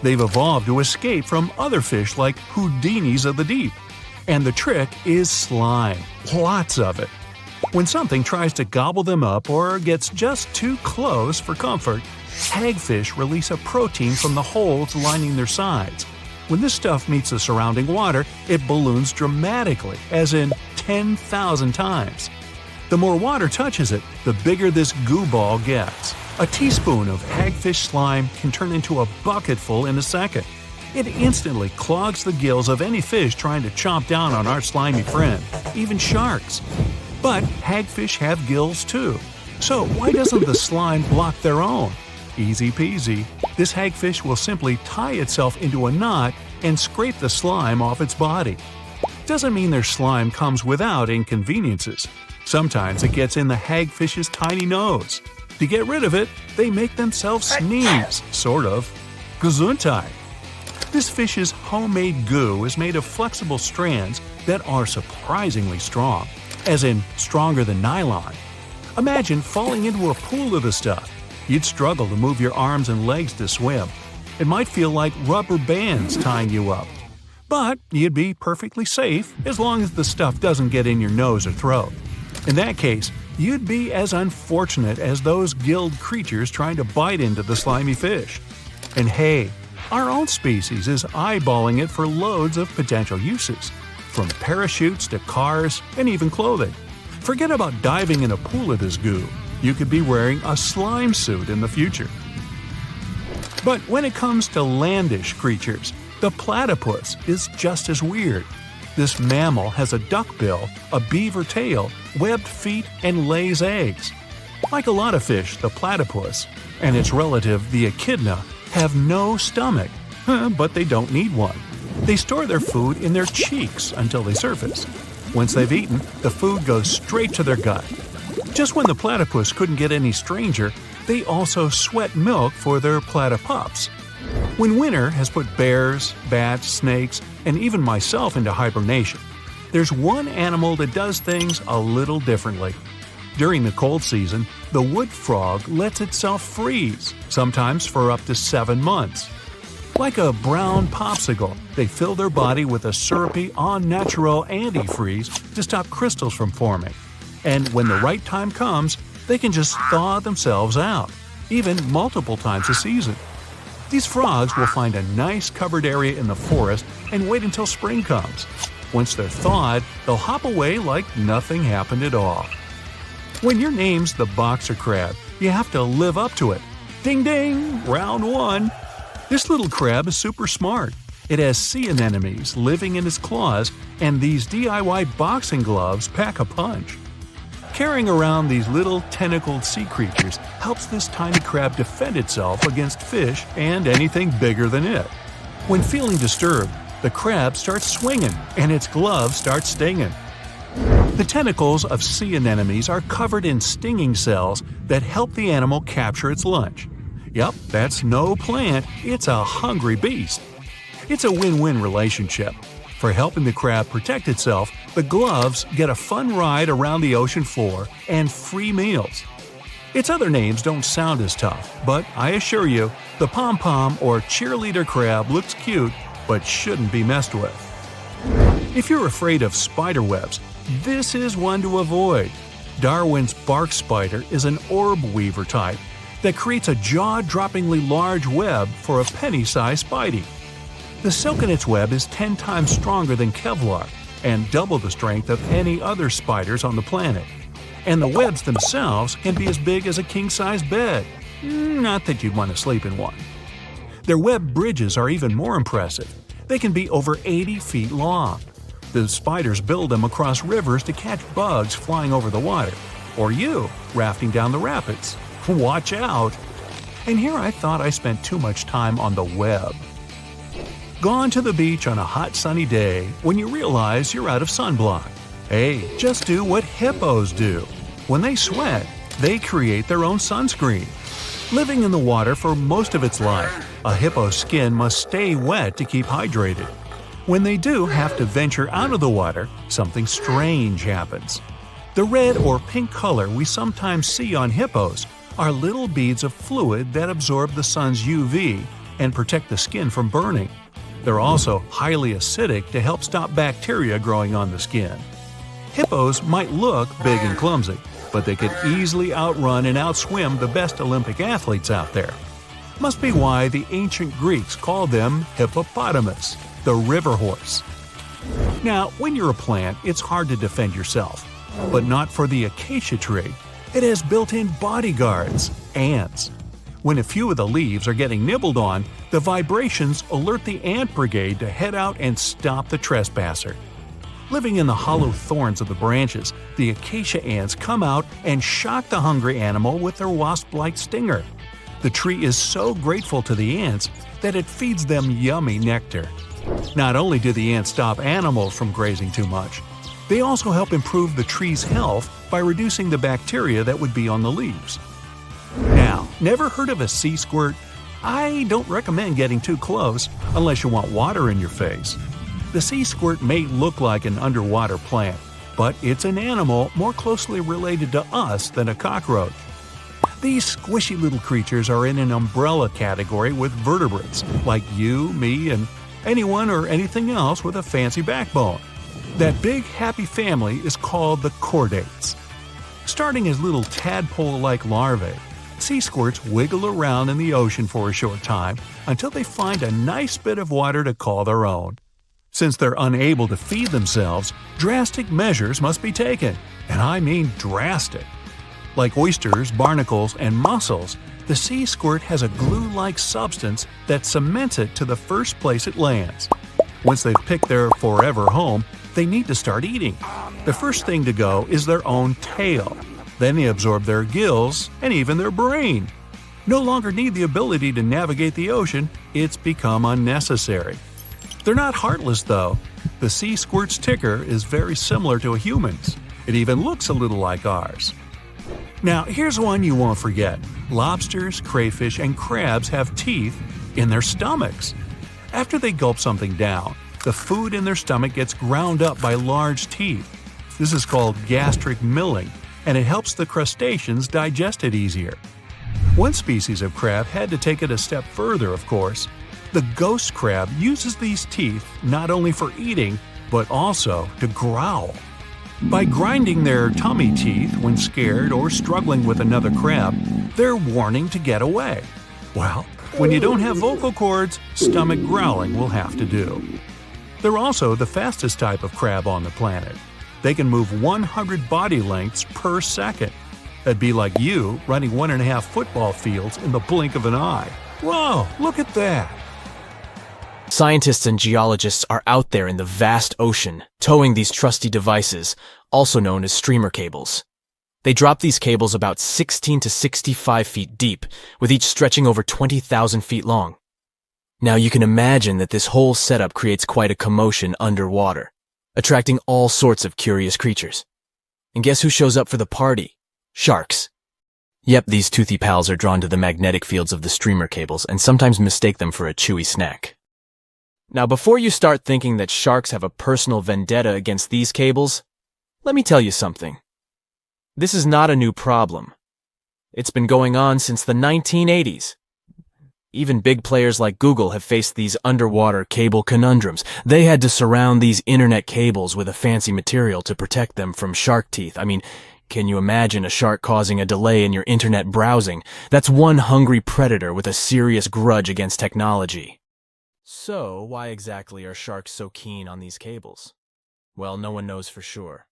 They've evolved to escape from other fish like Houdinis of the deep. And the trick is slime. Lots of it. When something tries to gobble them up or gets just too close for comfort, hagfish release a protein from the holes lining their sides. When this stuff meets the surrounding water, it balloons dramatically, as in 10,000 times. The more water touches it, the bigger this goo ball gets. A teaspoon of hagfish slime can turn into a bucketful in a second. It instantly clogs the gills of any fish trying to chomp down on our slimy friend, even sharks. But hagfish have gills too. So why doesn't the slime block their own? Easy peasy. This hagfish will simply tie itself into a knot and scrape the slime off its body. Doesn't mean their slime comes without inconveniences. Sometimes it gets in the hagfish's tiny nose. To get rid of it, they make themselves sneeze, sort of. Gesundheit. This fish's homemade goo is made of flexible strands that are surprisingly strong, as in stronger than nylon. Imagine falling into a pool of the stuff. You'd struggle to move your arms and legs to swim. It might feel like rubber bands tying you up. But you'd be perfectly safe as long as the stuff doesn't get in your nose or throat. In that case, you'd be as unfortunate as those gilled creatures trying to bite into the slimy fish. And hey, our own species is eyeballing it for loads of potential uses, from parachutes to cars and even clothing. Forget about diving in a pool of this goo. You could be wearing a slime suit in the future. But when it comes to landish creatures, the platypus is just as weird. This mammal has a duck bill, a beaver tail, webbed feet, and lays eggs. Like a lot of fish, the platypus and its relative, the echidna, have no stomach, but they don't need one. They store their food in their cheeks until they surface. Once they've eaten, the food goes straight to their gut. Just when the platypus couldn't get any stranger, they also sweat milk for their platypups. When winter has put bears, bats, snakes, and even myself into hibernation, there's one animal that does things a little differently. During the cold season, the wood frog lets itself freeze, sometimes for up to 7 months. Like a brown popsicle, they fill their body with a syrupy, au-naturel antifreeze to stop crystals from forming. And when the right time comes, they can just thaw themselves out, even multiple times a season. These frogs will find a nice covered area in the forest and wait until spring comes. Once they're thawed, they'll hop away like nothing happened at all. When your name's the boxer crab, you have to live up to it. Ding ding! Round 1! This little crab is super smart. It has sea anemones living in its claws, and these DIY boxing gloves pack a punch. Carrying around these little tentacled sea creatures helps this tiny crab defend itself against fish and anything bigger than it. When feeling disturbed, the crab starts swinging and its gloves start stinging. The tentacles of sea anemones are covered in stinging cells that help the animal capture its lunch. Yup, that's no plant, it's a hungry beast. It's a win-win relationship. For helping the crab protect itself, the gloves get a fun ride around the ocean floor and free meals. Its other names don't sound as tough, but I assure you, the pom-pom or cheerleader crab looks cute but shouldn't be messed with. If you're afraid of spider webs, this is one to avoid. Darwin's bark spider is an orb weaver type that creates a jaw-droppingly large web for a penny-sized spidey. The silk in its web is 10 times stronger than Kevlar and double the strength of any other spiders on the planet. And the webs themselves can be as big as a king-size bed. Not that you'd want to sleep in one. Their web bridges are even more impressive. They can be over 80 feet long. The spiders build them across rivers to catch bugs flying over the water, or you rafting down the rapids. Watch out! And here I thought I spent too much time on the web. Gone to the beach on a hot sunny day when you realize you're out of sunblock. Hey, just do what hippos do. When they sweat, they create their own sunscreen. Living in the water for most of its life, a hippo's skin must stay wet to keep hydrated. When they do have to venture out of the water, something strange happens. The red or pink color we sometimes see on hippos are little beads of fluid that absorb the sun's UV and protect the skin from burning. They're also highly acidic to help stop bacteria growing on the skin. Hippos might look big and clumsy, but they could easily outrun and outswim the best Olympic athletes out there. Must be why the ancient Greeks called them hippopotamus, the river horse. Now, when you're a plant, it's hard to defend yourself, but not for the acacia tree. It has built-in bodyguards, ants. When a few of the leaves are getting nibbled on, the vibrations alert the ant brigade to head out and stop the trespasser. Living in the hollow thorns of the branches, the acacia ants come out and shock the hungry animal with their wasp-like stinger. The tree is so grateful to the ants that it feeds them yummy nectar. Not only do the ants stop animals from grazing too much, they also help improve the tree's health by reducing the bacteria that would be on the leaves. Now, never heard of a sea squirt? I don't recommend getting too close unless you want water in your face. The sea squirt may look like an underwater plant, but it's an animal more closely related to us than a cockroach. These squishy little creatures are in an umbrella category with vertebrates, like you, me, and anyone or anything else with a fancy backbone. That big happy family is called the chordates. Starting as little tadpole-like larvae, sea squirts wiggle around in the ocean for a short time until they find a nice bit of water to call their own. Since they're unable to feed themselves, drastic measures must be taken, and I mean drastic. Like oysters, barnacles, and mussels, the sea squirt has a glue-like substance that cements it to the first place it lands. Once they've picked their forever home, they need to start eating. The first thing to go is their own tail. Then they absorb their gills and even their brain. No longer need the ability to navigate the ocean, it's become unnecessary. They're not heartless though. The sea squirt's ticker is very similar to a human's. It even looks a little like ours. Now, here's one you won't forget. Lobsters, crayfish, and crabs have teeth in their stomachs. After they gulp something down, the food in their stomach gets ground up by large teeth. This is called gastric milling, and it helps the crustaceans digest it easier. One species of crab had to take it a step further, of course. The ghost crab uses these teeth not only for eating, but also to growl. By grinding their tummy teeth when scared or struggling with another crab, they're warning to get away. Well, when you don't have vocal cords, stomach growling will have to do. They're also the fastest type of crab on the planet. They can move 100 body lengths per second. That'd be like you running 1.5 football fields in the blink of an eye. Whoa, look at that! Scientists and geologists are out there in the vast ocean, towing these trusty devices, also known as streamer cables. They drop these cables about 16 to 65 feet deep, with each stretching over 20,000 feet long. Now you can imagine that this whole setup creates quite a commotion underwater, attracting all sorts of curious creatures. And guess who shows up for the party? Sharks. Yep, these toothy pals are drawn to the magnetic fields of the streamer cables and sometimes mistake them for a chewy snack. Now, before you start thinking that sharks have a personal vendetta against these cables, let me tell you something. This is not a new problem. It's been going on since the 1980s. Even big players like Google have faced these underwater cable conundrums. They had to surround these internet cables with a fancy material to protect them from shark teeth. I mean, can you imagine a shark causing a delay in your internet browsing? That's one hungry predator with a serious grudge against technology. So, why exactly are sharks so keen on these cables? Well, no one knows for sure.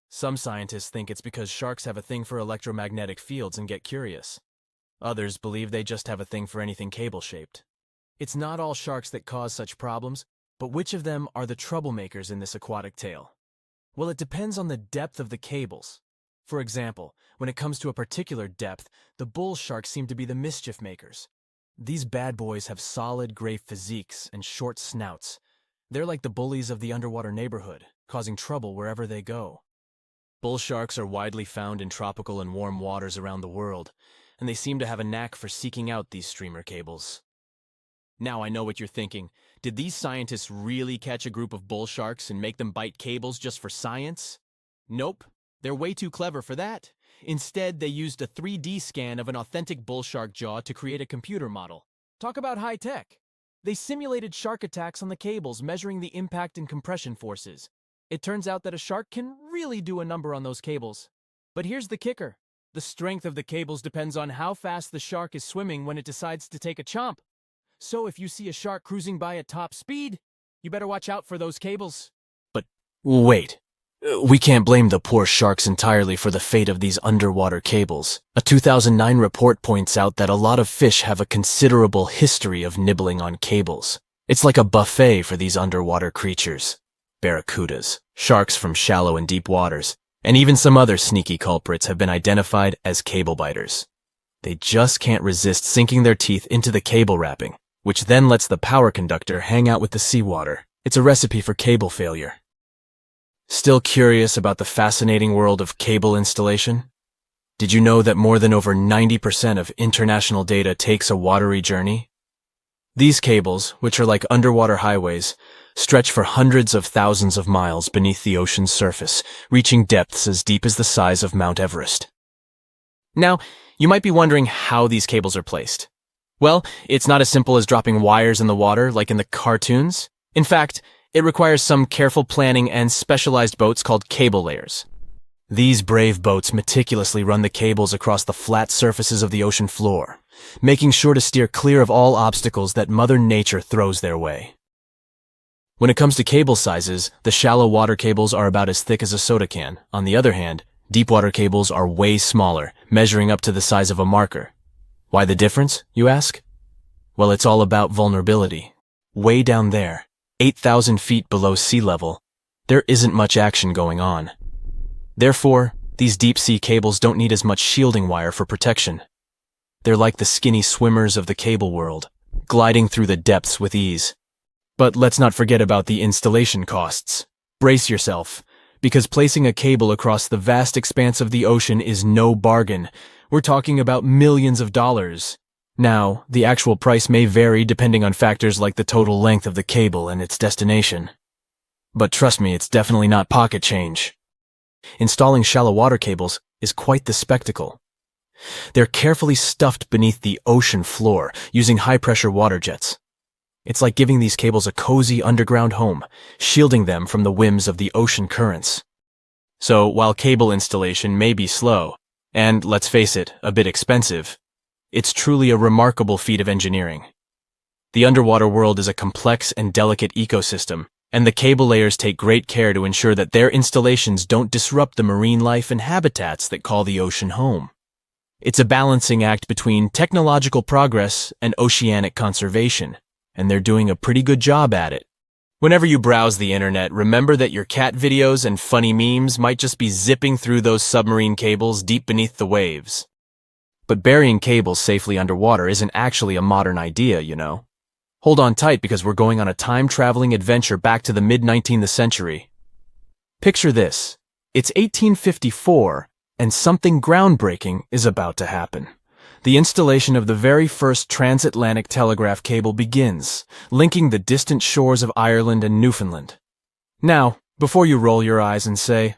Some scientists think it's because sharks have a thing for electromagnetic fields and get curious. Others believe they just have a thing for anything cable-shaped. It's not all sharks that cause such problems, but which of them are the troublemakers in this aquatic tale? Well, it depends on the depth of the cables. For example, when it comes to a particular depth, the bull sharks seem to be the mischief makers. These bad boys have solid gray physiques and short snouts. They're like the bullies of the underwater neighborhood, causing trouble wherever they go. Bull sharks are widely found in tropical and warm waters around the world, and they seem to have a knack for seeking out these streamer cables. Now I know what you're thinking. Did these scientists really catch a group of bull sharks and make them bite cables just for science? Nope, they're way too clever for that. Instead, they used a 3D scan of an authentic bull shark jaw to create a computer model. Talk about high tech. They simulated shark attacks on the cables, measuring the impact and compression forces. It turns out that a shark can really do a number on those cables. But here's the kicker. The strength of the cables depends on how fast the shark is swimming when it decides to take a chomp. So if you see a shark cruising by at top speed, you better watch out for those cables. But wait. We can't blame the poor sharks entirely for the fate of these underwater cables. A 2009 report points out that a lot of fish have a considerable history of nibbling on cables. It's like a buffet for these underwater creatures. Barracudas, sharks from shallow and deep waters, and even some other sneaky culprits have been identified as cable biters. They just can't resist sinking their teeth into the cable wrapping, which then lets the power conductor hang out with the seawater. It's a recipe for cable failure. Still curious about the fascinating world of cable installation? Did you know that more than over 90% of international data takes a watery journey? These cables, which are like underwater highways, stretch for hundreds of thousands of miles beneath the ocean's surface, reaching depths as deep as the size of Mount Everest. Now, you might be wondering how these cables are placed. Well, it's not as simple as dropping wires in the water like in the cartoons. In fact, it requires some careful planning and specialized boats called cable layers. These brave boats meticulously run the cables across the flat surfaces of the ocean floor, making sure to steer clear of all obstacles that Mother Nature throws their way. When it comes to cable sizes, the shallow water cables are about as thick as a soda can. On the other hand, deep water cables are way smaller, measuring up to the size of a marker. Why the difference, you ask? Well, it's all about vulnerability. Way down there, 8,000 feet below sea level, there isn't much action going on. Therefore, these deep-sea cables don't need as much shielding wire for protection. They're like the skinny swimmers of the cable world, gliding through the depths with ease. But let's not forget about the installation costs. Brace yourself, because placing a cable across the vast expanse of the ocean is no bargain. We're talking about millions of dollars. Now, the actual price may vary depending on factors like the total length of the cable and its destination. But trust me, it's definitely not pocket change. Installing shallow water cables is quite the spectacle. They're carefully stuffed beneath the ocean floor using high-pressure water jets. It's like giving these cables a cozy underground home, shielding them from the whims of the ocean currents. So, while cable installation may be slow, and, let's face it, a bit expensive, it's truly a remarkable feat of engineering. The underwater world is a complex and delicate ecosystem, and the cable layers take great care to ensure that their installations don't disrupt the marine life and habitats that call the ocean home. It's a balancing act between technological progress and oceanic conservation, and they're doing a pretty good job at it. Whenever you browse the internet, remember that your cat videos and funny memes might just be zipping through those submarine cables deep beneath the waves. But burying cables safely underwater isn't actually a modern idea, you know. Hold on tight because we're going on a time-traveling adventure back to the mid-19th century. Picture this. It's 1854, and something groundbreaking is about to happen. The installation of the very first transatlantic telegraph cable begins, linking the distant shores of Ireland and Newfoundland. Now, before you roll your eyes and say,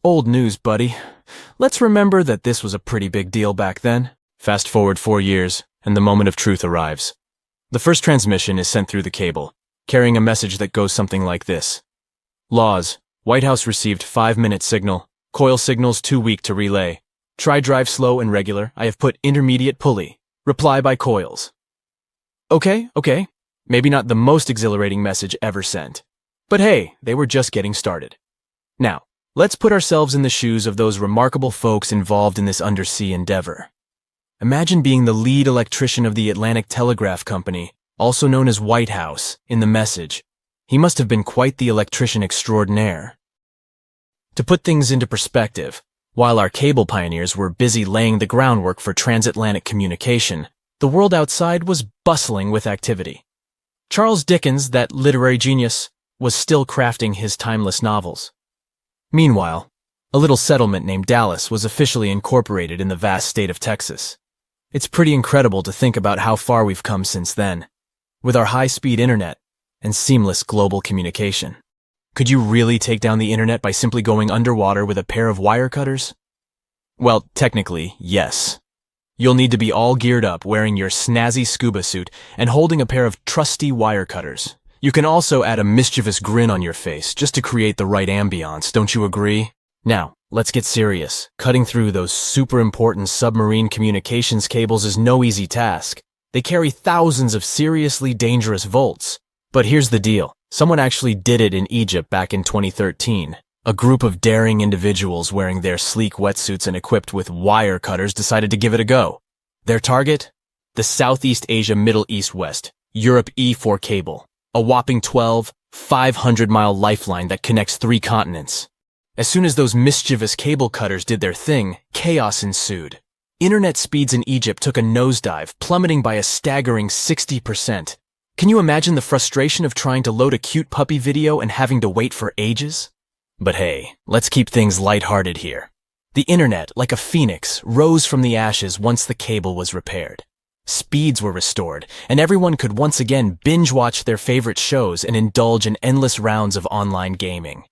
"Old news, buddy," let's remember that this was a pretty big deal back then. Fast forward 4 years, and the moment of truth arrives. The first transmission is sent through the cable, carrying a message that goes something like this. Laws. White House received 5-minute signal. Coil signals too weak to relay. Try drive slow and regular. I have put intermediate pulley. Reply by coils. Okay. Maybe not the most exhilarating message ever sent. But hey, they were just getting started. Now, let's put ourselves in the shoes of those remarkable folks involved in this undersea endeavor. Imagine being the lead electrician of the Atlantic Telegraph Company, also known as White House, in the message. He must have been quite the electrician extraordinaire. To put things into perspective, while our cable pioneers were busy laying the groundwork for transatlantic communication, the world outside was bustling with activity. Charles Dickens, that literary genius, was still crafting his timeless novels. Meanwhile, a little settlement named Dallas was officially incorporated in the vast state of Texas. It's pretty incredible to think about how far we've come since then, with our high-speed internet and seamless global communication. Could you really take down the internet by simply going underwater with a pair of wire cutters? Well, technically, yes. You'll need to be all geared up, wearing your snazzy scuba suit and holding a pair of trusty wire cutters. You can also add a mischievous grin on your face just to create the right ambiance, don't you agree? Now, let's get serious. Cutting through those super important submarine communications cables is no easy task. They carry thousands of seriously dangerous volts. But here's the deal. Someone actually did it in Egypt back in 2013. A group of daring individuals wearing their sleek wetsuits and equipped with wire cutters decided to give it a go. Their target? The Southeast Asia Middle East West, Europe E4 cable. A whopping 500-mile lifeline that connects 3 continents. As soon as those mischievous cable cutters did their thing, chaos ensued. Internet speeds in Egypt took a nosedive, plummeting by a staggering 60%. Can you imagine the frustration of trying to load a cute puppy video and having to wait for ages? But hey, let's keep things lighthearted here. The internet, like a phoenix, rose from the ashes once the cable was repaired. Speeds were restored, and everyone could once again binge-watch their favorite shows and indulge in endless rounds of online gaming.